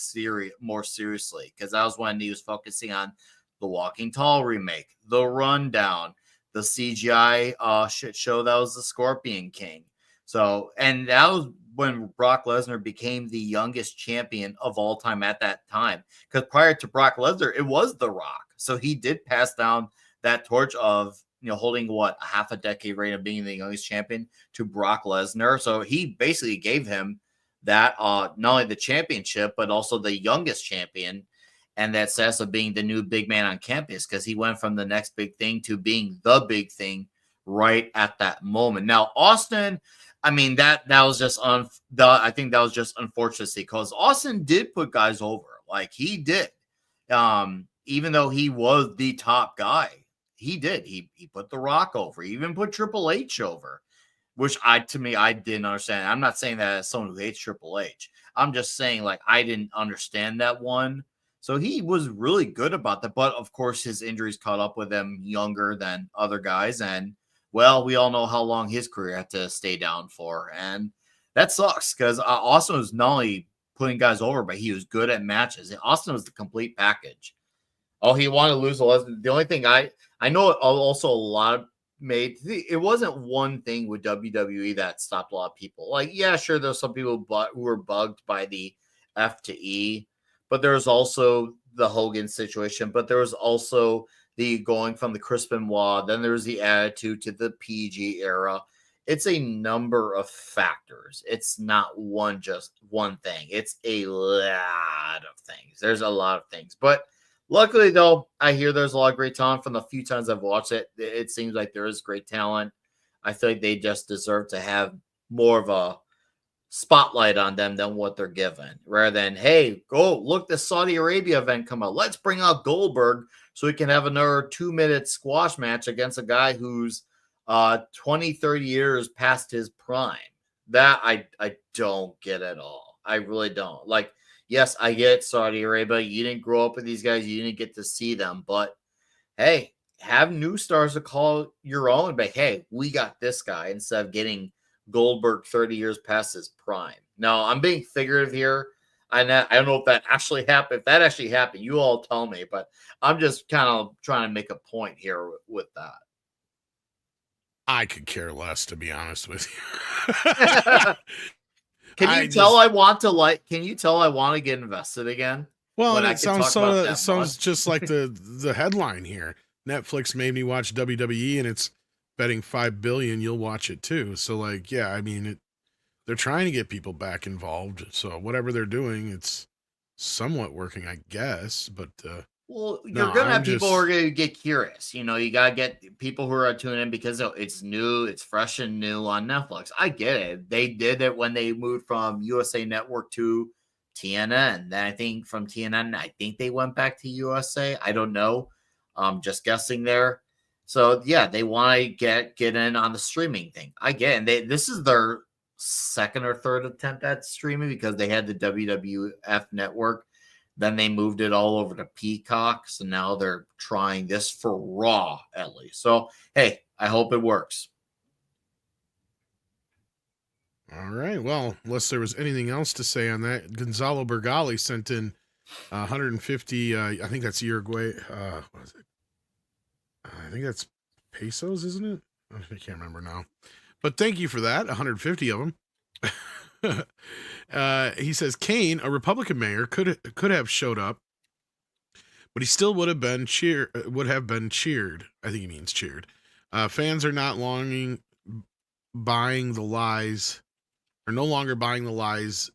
more seriously, because that was when he was focusing on the Walking Tall remake, the Rundown, the CGI shit show that was the Scorpion King. So, and that was when Brock Lesnar became the youngest champion of all time at that time. Because prior to Brock Lesnar, it was The Rock. So he did pass down that torch of, holding a half a decade reign of being the youngest champion to Brock Lesnar. So he basically gave him that, not only the championship, but also the youngest champion and that sense of being the new big man on campus, because he went from the next big thing to being the big thing right at that moment. Now, Austin, I mean, that was just I think that was just unfortunate because Austin did put guys over. Like he did. Even though he was the top guy, he did. He put The Rock over. He even put Triple H over, which I didn't understand. I'm not saying that as someone who hates Triple H. I'm just saying, like, I didn't understand that one. So he was really good about that. But of course, his injuries caught up with him younger than other guys. And well, we all know how long his career had to stay down for. And that sucks because Austin was not only putting guys over, but he was good at matches. Austin was the complete package. Oh, he wanted to lose the Lesnar. The only thing I know also a lot made it wasn't one thing with WWE that stopped a lot of people. Like, yeah, sure, there's some people who were bugged by the F to E, but there was also the Hogan situation, but there was also the going from the Chris Benoit, then there was the Attitude to the PG era. It's a number of factors. It's not just one thing. It's a lot of things. There's a lot of things, but luckily, though, I hear there's a lot of great talent. From the few times I've watched it, it seems like there is great talent. I feel like they just deserve to have more of a spotlight on them than what they're given. Rather than, hey, go look the Saudi Arabia event come out. Let's bring out Goldberg so we can have another 2-minute squash match against a guy who's 20, 30 years past his prime. That I don't get at all. I really don't. Like, yes, I get Saudi Arabia. You didn't grow up with these guys. You didn't get to see them. But, hey, have new stars to call your own. But, hey, we got this guy instead of getting Goldberg 30 years past his prime. Now, I'm being figurative here. I don't know if that actually happened. If that actually happened, you all tell me. But I'm just kind of trying to make a point here with that. I could care less, to be honest with you. Can you tell I want to get invested again? Well, and it sounds just like the headline here. Netflix made me watch WWE, and it's betting $5 billion you'll watch it too. So, like, yeah, I mean, they're trying to get people back involved. So whatever they're doing, it's somewhat working, I guess. But well, you're gonna have people who are gonna get curious. You gotta get people who are tuning in because it's new, it's fresh and new on Netflix. I get it. They did it when they moved from USA Network to TNN. Then I think from TNN, I think they went back to USA. I don't know. Just guessing there. So yeah, they want to get in on the streaming thing. I get it. This is their second or third attempt at streaming because they had the WWF network. Then they moved it all over to Peacock. So now they're trying this for Raw, at least. So, hey, I hope it works. All right. Well, unless there was anything else to say on that, Gonzalo Bergali sent in 150, I think that's Uruguay. What is it? I think that's pesos, isn't it? I can't remember now. But thank you for that, 150 of them. He says Kane, a Republican mayor, could have showed up, but he still would have been cheered. I think he means cheered. Fans are not buying the lies, or no longer buying the lies.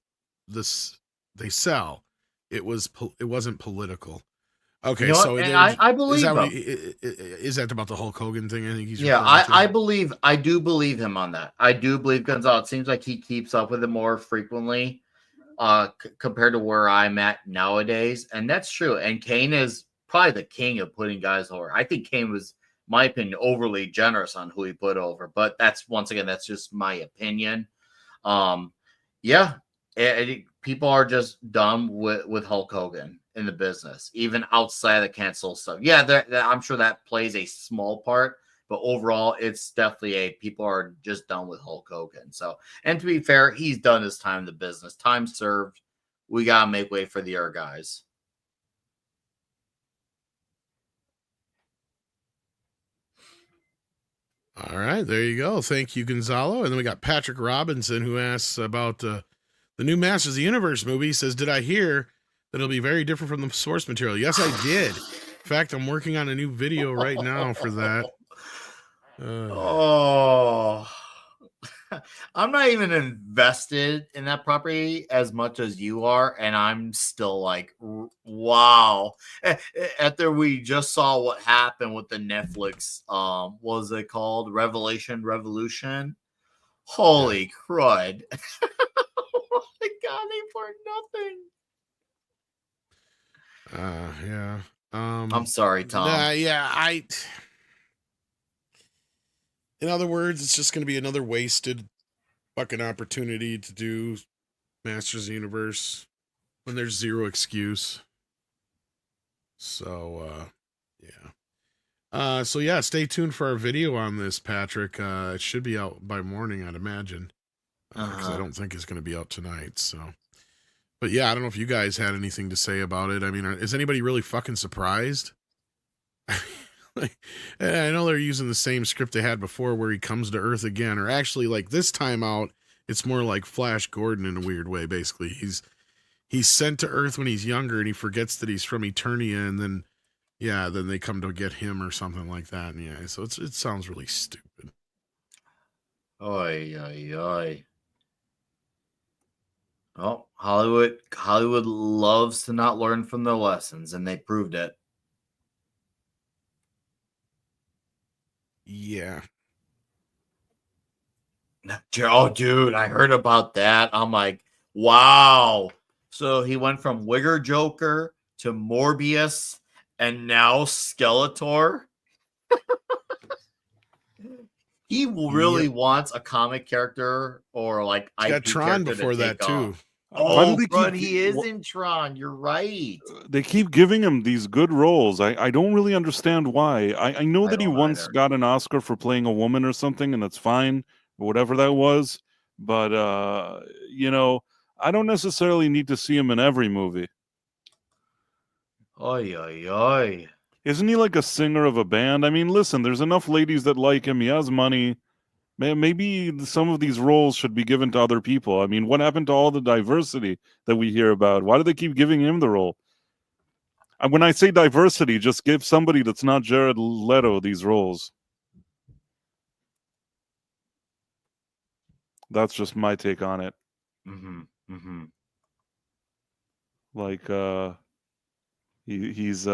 They sell. It wasn't political. Okay, so I believe is that about the Hulk Hogan thing? I think he's I do believe him on that. I do believe Gonzalo. It seems like he keeps up with it more frequently compared to where I'm at nowadays, and that's true. And Kane is probably the king of putting guys over. I think Kane was, my opinion, overly generous on who he put over, but that's just my opinion. People are just dumb with Hulk Hogan in the business, even outside the cancel stuff. Yeah, I'm sure that plays a small part, but overall, it's definitely people are just done with Hulk Hogan. So, and to be fair, he's done his time in the business. Time served. We gotta make way for the other guys. All right, there you go. Thank you, Gonzalo. And then we got Patrick Robinson, who asks about the new Masters of the Universe movie. He says, did I hear that it'll be very different from the source material? Yes, I did. In fact, I'm working on a new video right now for that. Oh, I'm not even invested in that property as much as you are, and I'm still like, wow. After we just saw what happened with the Netflix, what was it called? Revolution. Holy crud! I got it for nothing. Yeah. I'm sorry, Tom. Yeah. In other words, it's just going to be another wasted fucking opportunity to do Masters of the Universe when there's zero excuse. So, yeah. So yeah, stay tuned for our video on this, Patrick. It should be out by morning, I'd imagine. Because I don't think it's going to be out tonight. So, but yeah, I don't know if you guys had anything to say about it. I mean, is anybody really fucking surprised? And I know they're using the same script they had before where he comes to Earth again, or actually like this time out, it's more like Flash Gordon in a weird way. Basically, he's sent to Earth when he's younger and he forgets that he's from Eternia, and then then they come to get him or something like that. And yeah, so it sounds really stupid. Oy, oy, oy. Oh, Hollywood loves to not learn from their lessons, and they proved it. Yeah. Oh, dude, I heard about that. I'm like, wow. So he went from Wigger Joker to Morbius and now Skeletor. He really wants a comic character or like He's got Tron before that too. Oh, but he is in Tron. You're right. They keep giving him these good roles. I don't really understand why. I know that he once got an Oscar for playing a woman or something, and that's fine, or whatever that was. But, I don't necessarily need to see him in every movie. Oy, oy, oy. Isn't he like a singer of a band? I mean, listen, there's enough ladies that like him. He has money. Maybe some of these roles should be given to other people. I mean, what happened to all the diversity that we hear about? Why do they keep giving him the role? And when I say diversity, just give somebody that's not Jared Leto these roles. That's just my take on it. Like, he's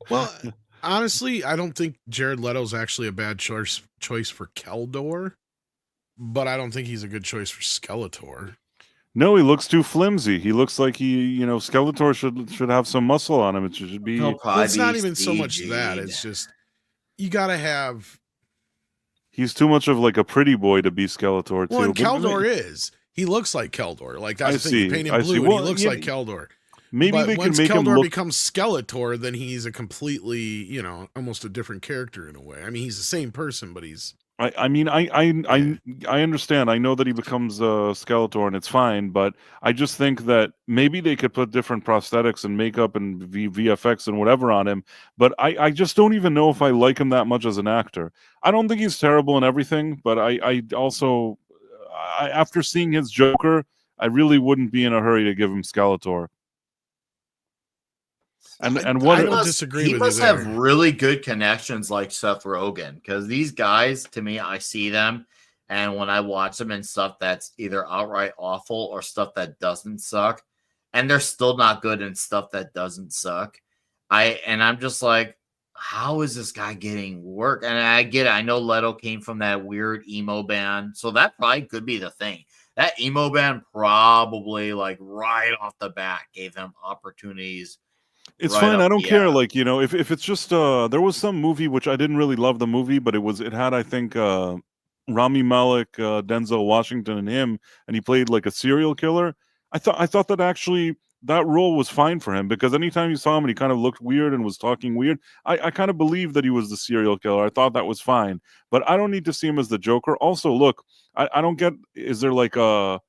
Well, honestly, I don't think Jared Leto's actually a bad choice for Keldor, but I don't think he's a good choice for Skeletor. No, he looks too flimsy. He looks like Skeletor should have some muscle on him. It should be. It's not even so much that. It's just you gotta have. He's too much of like a pretty boy to be Skeletor too. Well, and Keldor is. He looks like Keldor. Like that's the thing. You paint him blue, and he looks like Keldor. Maybe but they once can make Keldor him look... becomes Skeletor, then he's a completely, almost a different character in a way. I mean, he's the same person, but he's. I understand. I know that he becomes Skeletor, and it's fine. But I just think that maybe they could put different prosthetics and makeup and VFX and whatever on him. But I just don't even know if I like him that much as an actor. I don't think he's terrible in everything, but I also, after seeing his Joker, I really wouldn't be in a hurry to give him Skeletor. And what I don't disagree with you. He must have really good connections like Seth Rogen, because these guys, to me, I see them, and when I watch them and stuff that's either outright awful or stuff that doesn't suck, and they're still not good in stuff that doesn't suck. I'm just like, how is this guy getting work? And I get it. I know Leto came from that weird emo band, so that probably could be the thing. That emo band probably, like, right off the bat gave him opportunities. It's fine. I don't care. Like, if it's just there was some movie which I didn't really love the movie, but it had, I think, Rami Malek, Denzel Washington, and him, and he played like a serial killer. I thought that actually that role was fine for him, because anytime you saw him and he kind of looked weird and was talking weird, I kind of believed that he was the serial killer. I thought that was fine, but I don't need to see him as the Joker. Also, look, I don't get, is there like a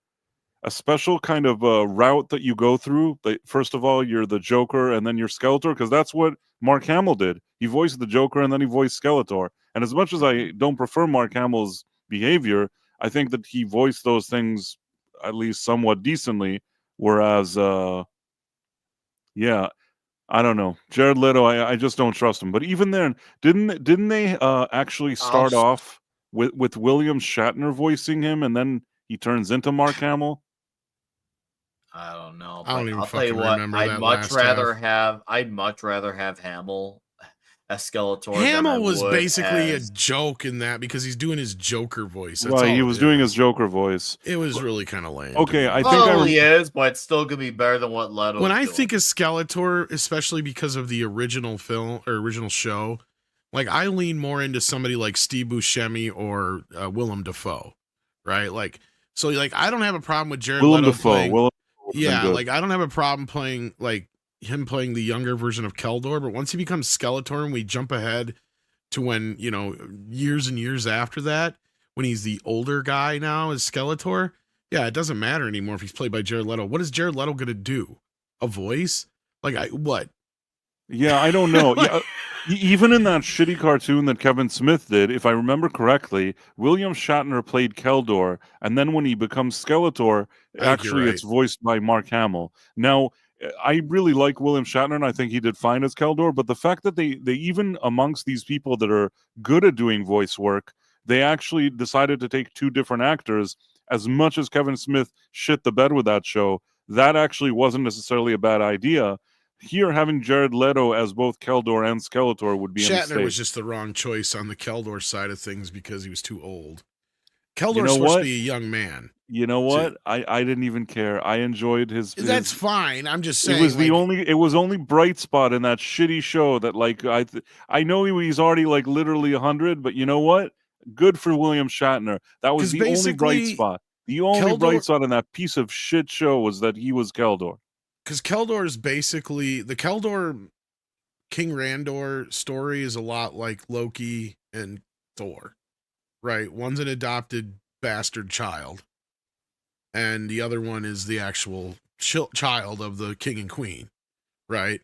special kind of route that you go through? First of all, you're the Joker, and then you're Skeletor, because that's what Mark Hamill did. He voiced the Joker, and then he voiced Skeletor. And as much as I don't prefer Mark Hamill's behavior, I think that he voiced those things at least somewhat decently. Whereas, yeah, I don't know. Jared Leto, I just don't trust him. But even then, didn't they actually I'll start off with William Shatner voicing him, and then he turns into Mark Hamill? I don't know, I don't but even I'll tell you fucking what, remember I'd that much last rather half. have Hamill as Skeletor than I Hamill was would basically a as joke in that because he's doing his Joker voice. That's Right, all he it was doing his is. Joker voice. It was really kind of lame. Okay, to me. I think I Probably is, but it's still gonna be better than what Leto's when I doing. think of Skeletor, especially because of the original film or original show, like I lean more into somebody like Steve Buscemi or Willem Dafoe, right? Like, so like I don't have a problem with Jared Willem Leto Dafoe. playing. Willem Dafoe would have been Yeah, good. like I don't have a problem playing like him playing the younger version of Keldor, but once he becomes Skeletor and we jump ahead to when, you know, years and years after that, when he's the older guy now as Skeletor, yeah, it doesn't matter anymore if he's played by Jared Leto. What is Jared Leto gonna do? A voice? Like what? Yeah, I don't know. Yeah, even in that shitty cartoon that Kevin Smith did, if I remember correctly, William Shatner played Keldor, and then when he becomes Skeletor, I think you're actually right. it's voiced by Mark Hamill. Now, I really like William Shatner, and I think he did fine as Keldor, but the fact that they even amongst these people that are good at doing voice work, they actually decided to take two different actors. As much as Kevin Smith shit the bed with that show, that actually wasn't necessarily a bad idea. Here, having Jared Leto as both Keldor and Skeletor would be a Shatner mistake. was just the wrong choice on the Keldor side of things because he was too old. You Keldor's know supposed what? to be a young man. You know what? I didn't even care. I enjoyed his. That's fine. I'm just It saying. was the like, only. It was only bright spot in that shitty show that like I know he's already like literally 100, but you know what? Good for William Shatner. That was 'cause the only bright basically, spot. The only Keldor- bright spot in that piece of shit show was that he was Keldor. because Keldor is basically the Keldor King Randor story is a lot like Loki and Thor, right? One's an adopted bastard child, and the other one is the actual child of the king and queen, right?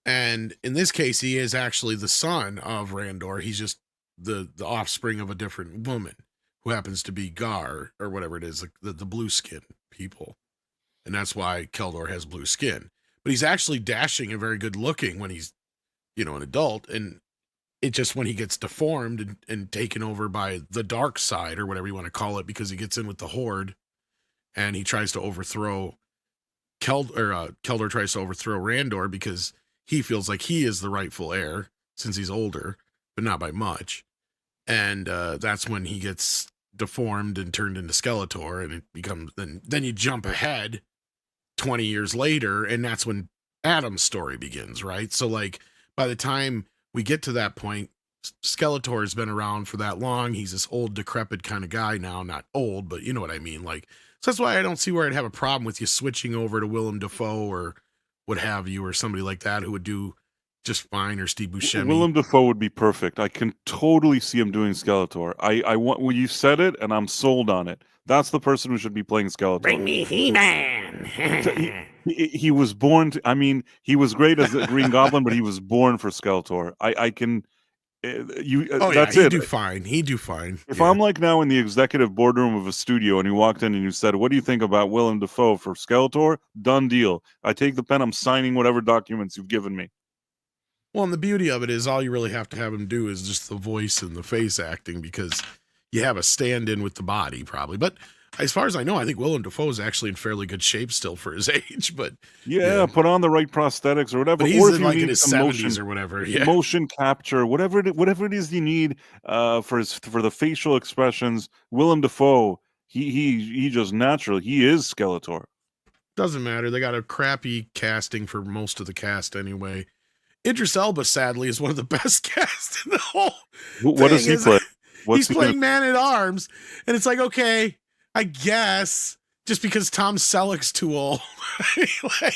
And in this case, he is actually the son of Randor. He's just the offspring of a different woman who happens to be Gar or whatever it is, like the blue skin people. And that's why Keldor has blue skin. But he's actually dashing and very good looking when he's, you know, an adult. And it just when he gets deformed and taken over by the dark side or whatever you want to call it, because he gets in with the Horde and he tries to overthrow Keldor tries to overthrow Randor because he feels like he is the rightful heir since he's older, but not by much. And that's when he gets deformed and turned into Skeletor, and it becomes then you jump ahead 20 years later, and that's when Adam's story begins, right? So like by the time we get to that point, Skeletor has been around for that long. He's this old, decrepit kind of guy now. Not old, but you know what I mean. Like, so that's why I don't see where I'd have a problem with you switching over to Willem Dafoe or what have you, or somebody like that who would do just fine, or Steve Buscemi. Willem Dafoe would be perfect. I can totally see him doing Skeletor. I want when you said it, and I'm sold on it. That's the person who should be playing Skeletor. Bring me He-Man. He was born to. I mean, he was great as a Green Goblin, but he was born for Skeletor. I can. That's he'd it. do fine. He'd do fine. If Yeah. I'm like now in the executive boardroom of a studio and you walked in and you said, "What do you think about Willem Dafoe for Skeletor?" Done deal. I take the pen. I'm signing whatever documents you've given me. Well, and the beauty of it is all you really have to have him do is just the voice and the face acting, because you have a stand-in with the body probably. But as far as I know, I think Willem Dafoe is actually in fairly good shape still for his age. But Yeah, put on the right prosthetics or whatever. but he's Or if in, you like in need his some 70s or whatever. Yeah. motion capture, whatever it is you need for the facial expressions. Willem Dafoe, he just naturally he is Skeletor. Doesn't matter. They got a crappy casting for most of the cast anyway. Idris Elba, sadly, is one of the best cast in the whole. What does he thing. play? He's playing Man at Arms, and it's like, okay, I guess just because Tom Selleck's too old. Like,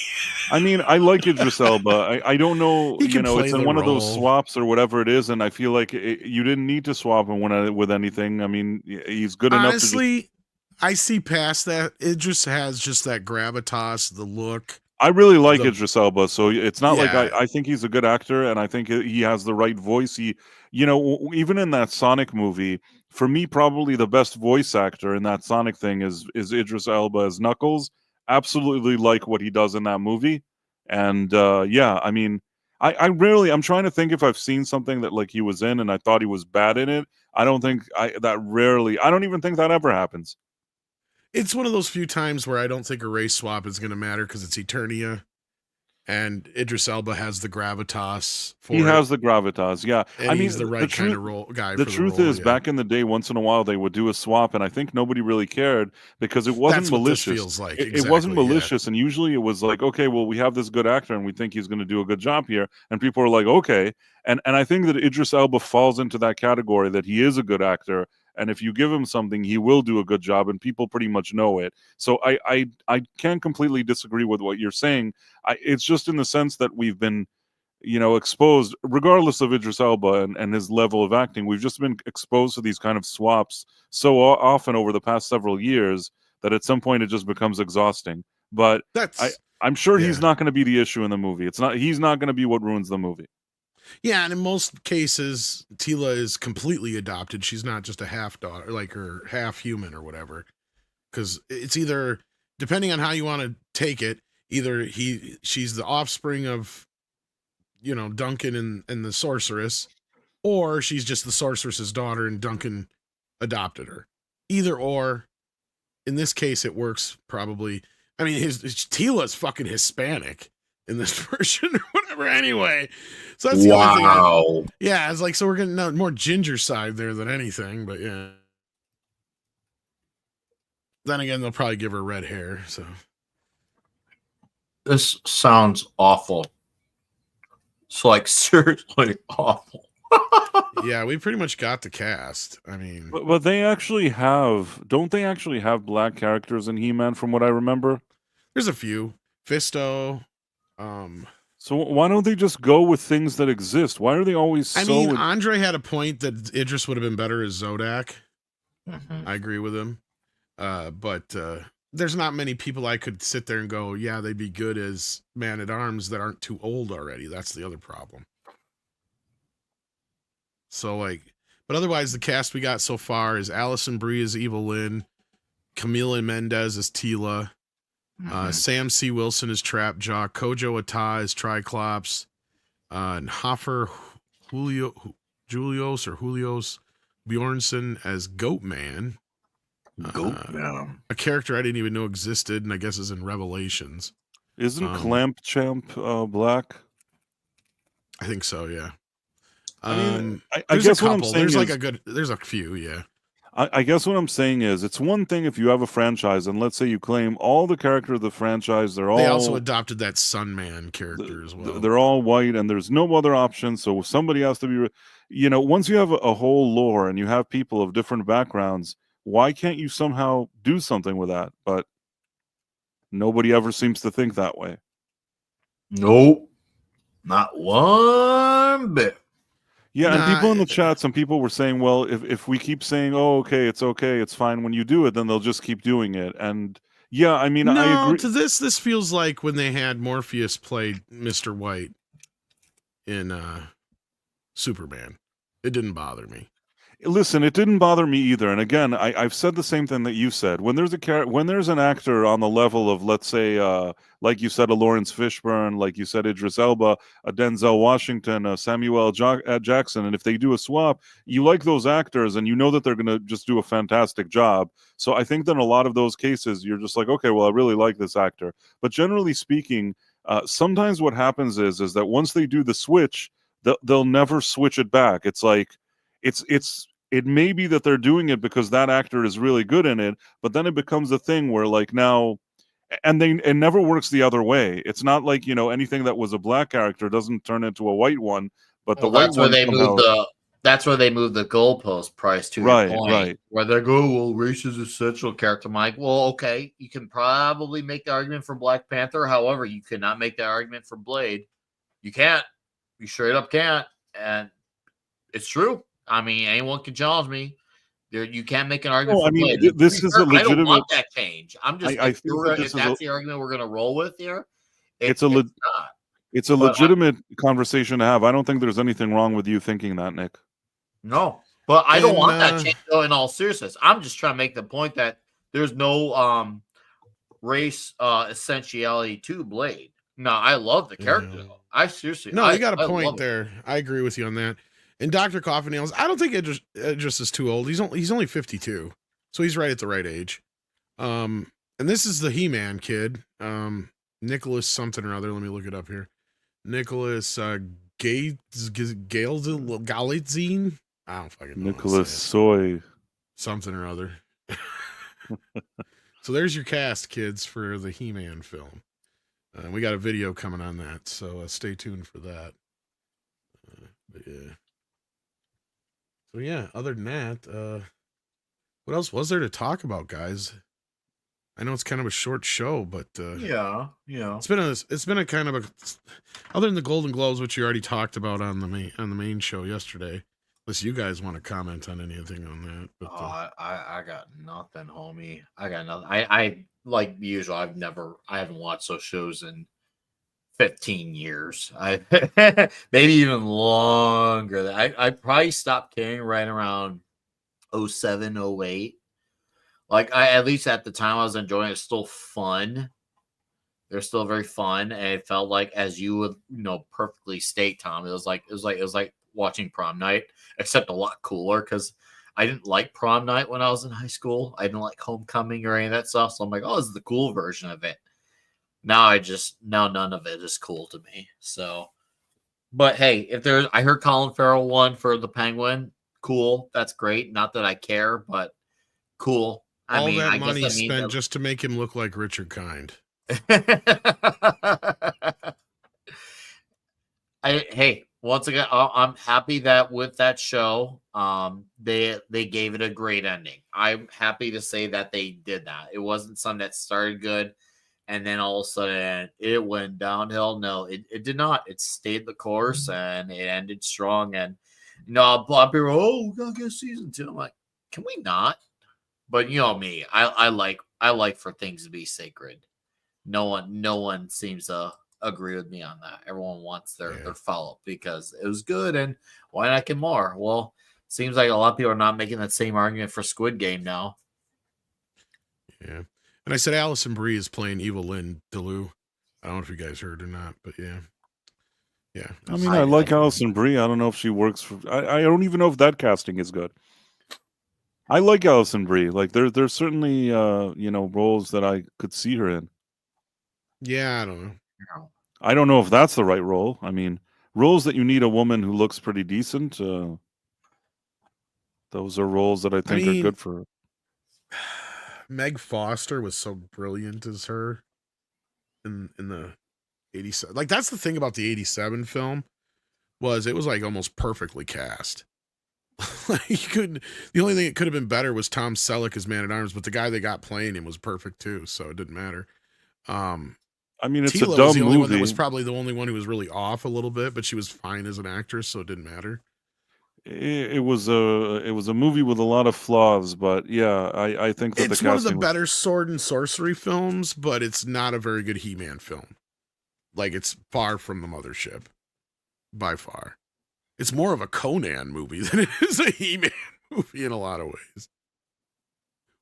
I mean, I like Idris Elba. I don't know, He can play it's in the one of those role. swaps or whatever it is, and I feel like you didn't need to swap him with anything. I mean, he's good enough. Honestly, I see past that. Idris has just that gravitas, the look. I really like the Idris Elba, so it's not like yeah, I think he's a good actor, and I think he has the right voice. Even in that Sonic movie, for me, probably the best voice actor in that Sonic thing is Idris Elba as Knuckles. Absolutely like what he does in that movie, and yeah, I mean, I'm trying to think if I've seen something that like he was in and I thought he was bad in it. I don't think I don't even think that ever happens. it's one of those few times where I don't think a race swap is going to matter because it's Eternia, and Idris Elba has the gravitas He for it, has the gravitas, yeah. and I he's mean, the the right kind truth of role guy the for the truth role. is, Yeah, back in the day, once in a while, they would do a swap, and I think nobody really cared because it wasn't that's what this malicious. feels like. It wasn't Exactly. Yeah. malicious, and usually it was like, okay, well, we have this good actor, and we think he's going to do a good job here, and people are like, okay. And I think that Idris Elba falls into that category that he is a good actor, and if you give him something, he will do a good job, and people pretty much know it. So I can't completely disagree with what you're saying. It's just in the sense that we've been exposed, regardless of Idris Elba and his level of acting, we've just been exposed to these kind of swaps so often over the past several years that at some point it just becomes exhausting. But That's I'm sure he's yeah. not going to be the issue in the movie. He's not going to be what ruins the movie. Yeah, and in most cases, Tila is completely adopted. She's not just a half daughter, like her half human or whatever. Because it's either, depending on how you want to take it, either she's the offspring of, Duncan and the sorceress, or she's just the sorceress's daughter and Duncan adopted her. Either or. In this case, it works probably. I mean, his Tila's fucking Hispanic in this version or whatever. Anyway, so that's the only thing. Wow. Yeah, it's like, so we're getting more ginger side there than anything, but yeah. Then again, they'll probably give her red hair. So This sounds awful. It's like seriously awful. yeah, we pretty much got the cast. I mean, But don't they actually have black characters in He-Man from what I remember? there's a few. Fisto. So why don't they just go with things that exist? Why are they always I mean, Andre had a point that Idris would have been better as Zodak. I agree with him. But there's not many people I could sit there and go, yeah, they'd be good as Man-at-Arms that aren't too old already. That's the other problem. So, but otherwise, the cast we got so far is Allison Brie as Evil Lynn, Camila Mendez as Tila, Sam C. Wilson as Trapjaw, Kojo Ata as Triclops, and Hoffer Julios Bjornsson as Goatman. A character I didn't even know existed, and I guess is in Revelations. Isn't Clamp Champ black? I think so, yeah. I guess what I'm saying there's a few, yeah. I guess what I'm saying is, it's one thing if you have a franchise and let's say you claim all the characters of the franchise, They also adopted that Sunman character as well. They're all white and there's no other option, so somebody has to be, once you have a whole lore and you have people of different backgrounds, why can't you somehow do something with that? But nobody ever seems to think that way. Nope. Not one bit. Yeah, and people in the chat, some people were saying, well, if we keep saying, oh, okay, it's fine when you do it, then they'll just keep doing it. And yeah, I mean, I agree. To this feels like when they had Morpheus play Mr. White in Superman. It didn't bother me. Listen, it didn't bother me either. And again, I've said the same thing that you said. When there's an actor on the level of, let's say, like you said, a Lawrence Fishburne, like you said, Idris Elba, a Denzel Washington, a Samuel Jackson, and if they do a swap, you like those actors and you know that they're going to just do a fantastic job. So I think that in a lot of those cases, you're just like, okay, well, I really like this actor. But generally speaking, sometimes what happens is that once they do the switch, they'll never switch it back. It's like, it may be that they're doing it because that actor is really good in it, but then it becomes a thing where like now, and it never works the other way. It's not like, anything that was a black character doesn't turn into a white one, but the white one that's where they move the goalpost price to right, your point, right. Where they go, well, race is essential character. I'm like, well, okay, you can probably make the argument for Black Panther. However, you cannot make that argument for Blade. You can't. You straight up can't. And it's true. I mean, anyone can challenge me. You can't make an argument. No, I mean, this is a legitimate. I don't want that change. I'm just. I think if that's the argument we're going to roll with here, It's a It's not. it's a But legitimate conversation to have. I don't think there's anything wrong with you thinking that, Nick. no, but I don't And want that change though, in all seriousness. I'm just trying to make the point that there's no race essentiality to Blade. No, I love the character Yeah. though. I seriously No, you got a I point love it. there. I agree with you on that. And Dr. Coffin Nails, I don't think Idris is too old. He's only 52. So he's right at the right age. And this is the He-Man kid. Nicholas something or other. Let me look it up here. Nicholas Galitzine. I don't fucking know. Nicholas Soy. Something or other. So there's your cast, kids, for the He-Man film. We got a video coming on that, so stay tuned for that. But yeah. So yeah, other than that, what else was there to talk about, guys? I know it's kind of a short show, but Yeah. it's been a kind of a, other than the Golden Globes, which you already talked about on the main show yesterday. Unless you guys want to comment on anything on that. But I got nothing, homie. I got nothing. I like usual. I haven't watched those shows in 15 years. I maybe even longer. I probably stopped caring right around 07, 08. Like at least at the time I was enjoying it. It's still fun. They're still very fun, and it felt like, as you would perfectly state, Tom. It was like watching Prom Night, except a lot cooler because I didn't like Prom Night when I was in high school. I didn't like Homecoming or any of that stuff. So I'm like, oh, this is the cool version of it. Now none of it is cool to me. So, but hey, I heard Colin Farrell won for the Penguin. Cool, that's great. Not that I care, but cool. all that I money guess that means spent just to make him look like Richard Kind. Hey, once again, I'm happy that with that show, they gave it a great ending. I'm happy to say that they did that. It wasn't something that started good and then all of a sudden it went downhill. No, it did not. It stayed the course and it ended strong. And a lot of people, oh, we gotta get season 2. I'm like, can we not? But you know me, I like for things to be sacred. No one seems to agree with me on that. Everyone wants their follow-up because it was good, and why not get more? Well, seems like a lot of people are not making that same argument for Squid Game now. Yeah. And I said Allison Brie is playing Evil Lynn DeLue. I don't know if you guys heard or not, but yeah. Yeah. I mean, I like Alison Brie. I don't know if she works for. I don't even know if that casting is good. I like Alison Brie. Like there's certainly roles that I could see her in. Yeah, I don't know. I don't know if that's the right role. I mean, roles that you need a woman who looks pretty decent. Those are roles that I think are good for her. Meg Foster was so brilliant as her in the 87. Like that's the thing about the 87 film was it was like almost perfectly cast. Like the only thing it could have been better was Tom Selleck as Man-at-Arms, but the guy they got playing him was perfect too, so it didn't matter. I mean, it's Tila a dumb was the only movie. one that was probably the only one who was really off a little bit, but she was fine as an actress, so it didn't matter. It was a movie with a lot of flaws, but yeah, I think that it's one of the better sword and sorcery films, but it's not a very good He-Man film. Like it's far from the mothership, by far. It's more of a Conan movie than it is a He-Man movie in a lot of ways.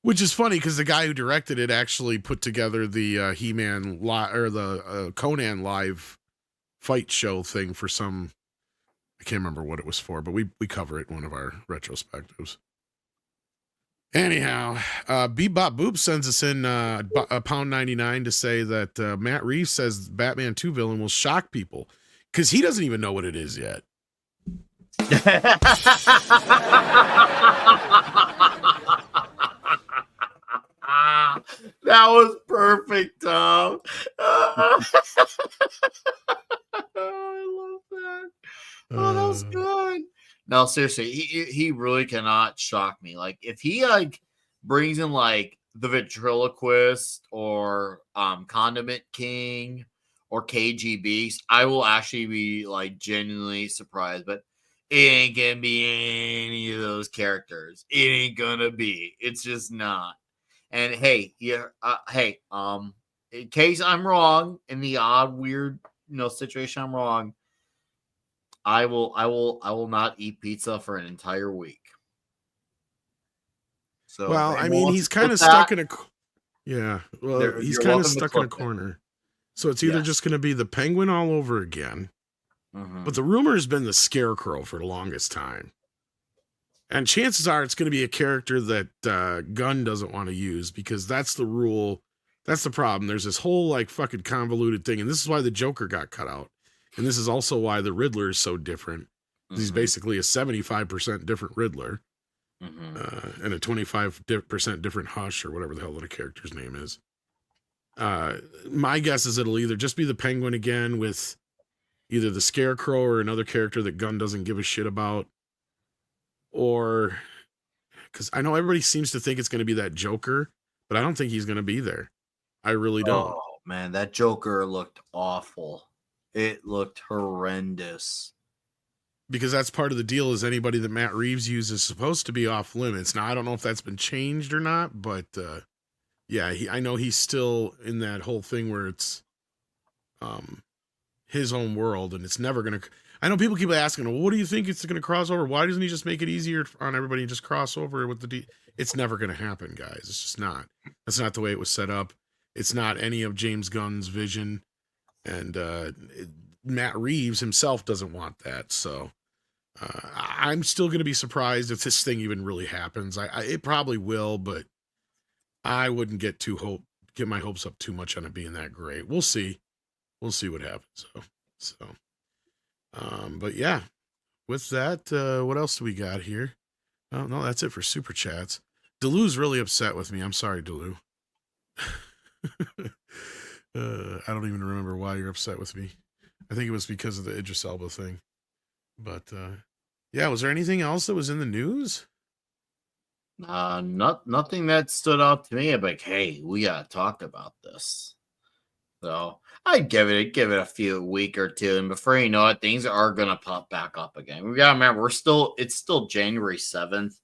Which is funny because the guy who directed it actually put together the He-Man or the Conan live fight show thing for some. I can't remember what it was for, but we cover it in one of our retrospectives. Anyhow, Bebop Boop sends us in £1.99 to say that Matt Reeves says Batman 2 villain will shock people because he doesn't even know what it is yet. That was perfect, Tom. I love that. Oh, that was good. No, seriously, he really cannot shock me. Like if he brings in like the ventriloquist or Condiment King or KGB, I will actually be like genuinely surprised. But it ain't gonna be any of those characters. It ain't gonna be. It's just not. And hey, in case I'm wrong, in the odd, weird, situation I'm wrong, I will not eat pizza for an entire week. So, Well, if I anyone mean, wants to he's kind split of that, stuck in a. Yeah, well, he's you're kind of welcome to stuck in a clip it. corner. So it's either just Yes. going to be the Penguin all over again, Mhm. but the rumor has been the Scarecrow for the longest time. And chances are it's going to be a character that Gunn doesn't want to use because that's the rule. That's the problem. There's this whole like fucking convoluted thing. And this is why the Joker got cut out. And this is also why the Riddler is so different. He's Mhm. basically a 75% different Riddler Mhm. and a 25% different Hush or whatever the hell that character's name is. My guess is it'll either just be the Penguin again with either the Scarecrow or another character that Gunn doesn't give a shit about. Or because I know everybody seems to think it's going to be that Joker, but I don't think he's going to be there. I really don't. Oh man, that Joker looked awful. It looked horrendous. Because that's part of the deal is anybody that Matt Reeves uses is supposed to be off limits. Now, I don't know if that's been changed or not, but yeah, I know he's still in that whole thing where it's his own world and it's never going to. I know people keep asking, well, what do you think it's going to cross over? Why doesn't he just make it easier on everybody and just cross over with the It's never going to happen, guys. It's just not. That's not the way it was set up. It's not any of James Gunn's vision. And Matt Reeves himself doesn't want that. So I'm still going to be surprised if this thing even really happens. It probably will, but I wouldn't get my hopes up too much on it being that great. We'll see. We'll see what happens. But yeah, with that, what else do we got here? Oh, no, that's it for super chats. Delu's really upset with me. I'm sorry, Delu. I don't even remember why you're upset with me. I think it was because of the Idris Elba thing. But yeah, was there anything else that was in the news? Nothing that stood out to me. I'm like, hey, we gotta talk about this. So I'd give it a week or two, and before you know it, things are gonna pop back up again. We gotta remember it's still January 7th.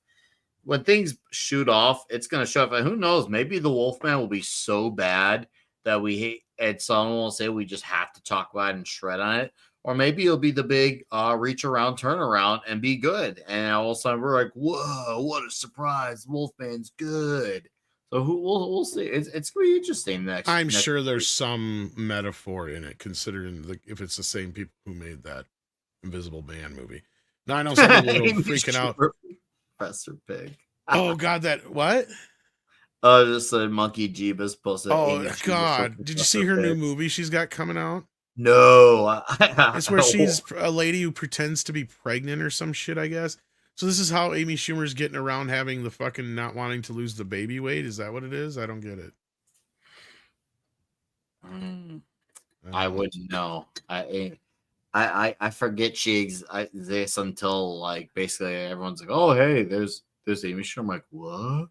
When things shoot off, it's gonna show up. And who knows? Maybe the Wolfman will be so bad that we hate, and someone will say we just have to talk about it and shred on it. Or maybe it'll be the big reach around, turnaround, and be good. And all of a sudden we're like, whoa, what a surprise. Wolfman's good. So we'll see. It's gonna be interesting I'm next sure there's week. some metaphor in it, considering if it's the same people who made that Invisible Man movie. Now I know some people are freaking out. Professor Pig. Oh God, that what? Just a monkey Jeebus posted. Oh God, did you see her new movie she's got coming out? No, It's where she's a lady who pretends to be pregnant or some shit, I guess. So this is how Amy Schumer's getting around having the fucking not wanting to lose the baby weight. Is that what it is? I don't get it. I wouldn't know. I forget she exists until like basically everyone's like, oh hey, there's Amy Schumer. I'm like, what?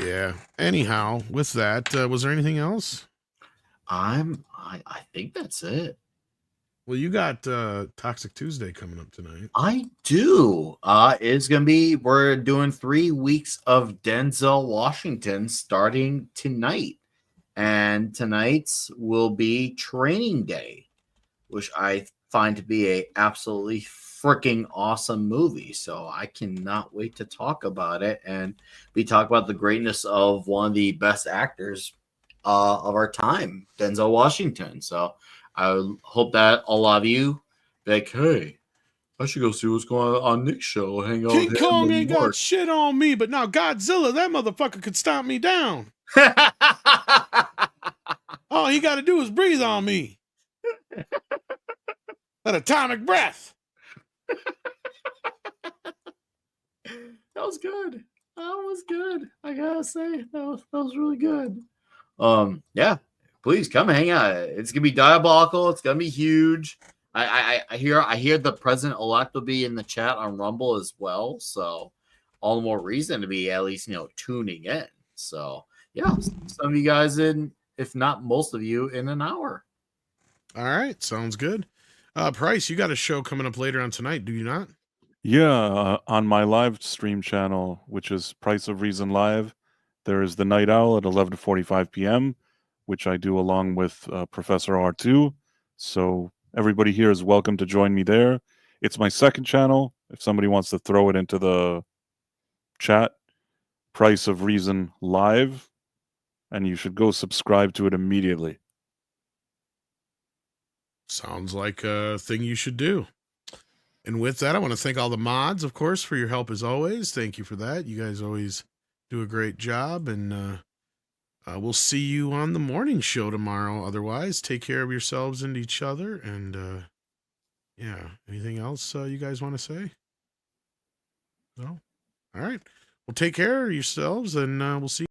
Yeah. Anyhow, with that, was there anything else? I think that's it. Well, you got Toxic Tuesday coming up tonight. I do. It's gonna be we're doing 3 weeks of Denzel Washington starting tonight. And tonight's will be Training Day, which I find to be a absolutely freaking awesome movie. So I cannot wait to talk about it, and we talk about the greatness of one of the best actors of our time, Denzel Washington. So I hope that a lot of you be like, hey, I should go see what's going on Nick's show. Hang out King with him Kong and ain't got Mark. shit on me, but now Godzilla, that motherfucker could stomp me down. All he got to do is breathe on me. That atomic breath. That was good. That was good. I gotta say, that was really good. Yeah, please come hang out. It's gonna be diabolical. It's gonna be huge. I hear the president-elect will be in the chat on Rumble as well. So all the more reason to be at least tuning in. So yeah, some of you guys in, if not most of you, in an hour. All right, sounds good. Price, you got a show coming up later on tonight, do you not? Yeah, on my live stream channel, which is Price of Reason Live, there is the Night Owl at 11:45 p.m., which I do along with Professor R2. So everybody here is welcome to join me there. It's my second channel. If somebody wants to throw it into the chat, Price of Reason Live, and you should go subscribe to it immediately. Sounds like a thing you should do. And with that, I want to thank all the mods, of course, for your help as always. Thank you for that. You guys always do a great job, and we'll see you on the morning show tomorrow. Otherwise, take care of yourselves and each other. And yeah, anything else you guys want to say? No? All right. Well, take care of yourselves, and we'll see you.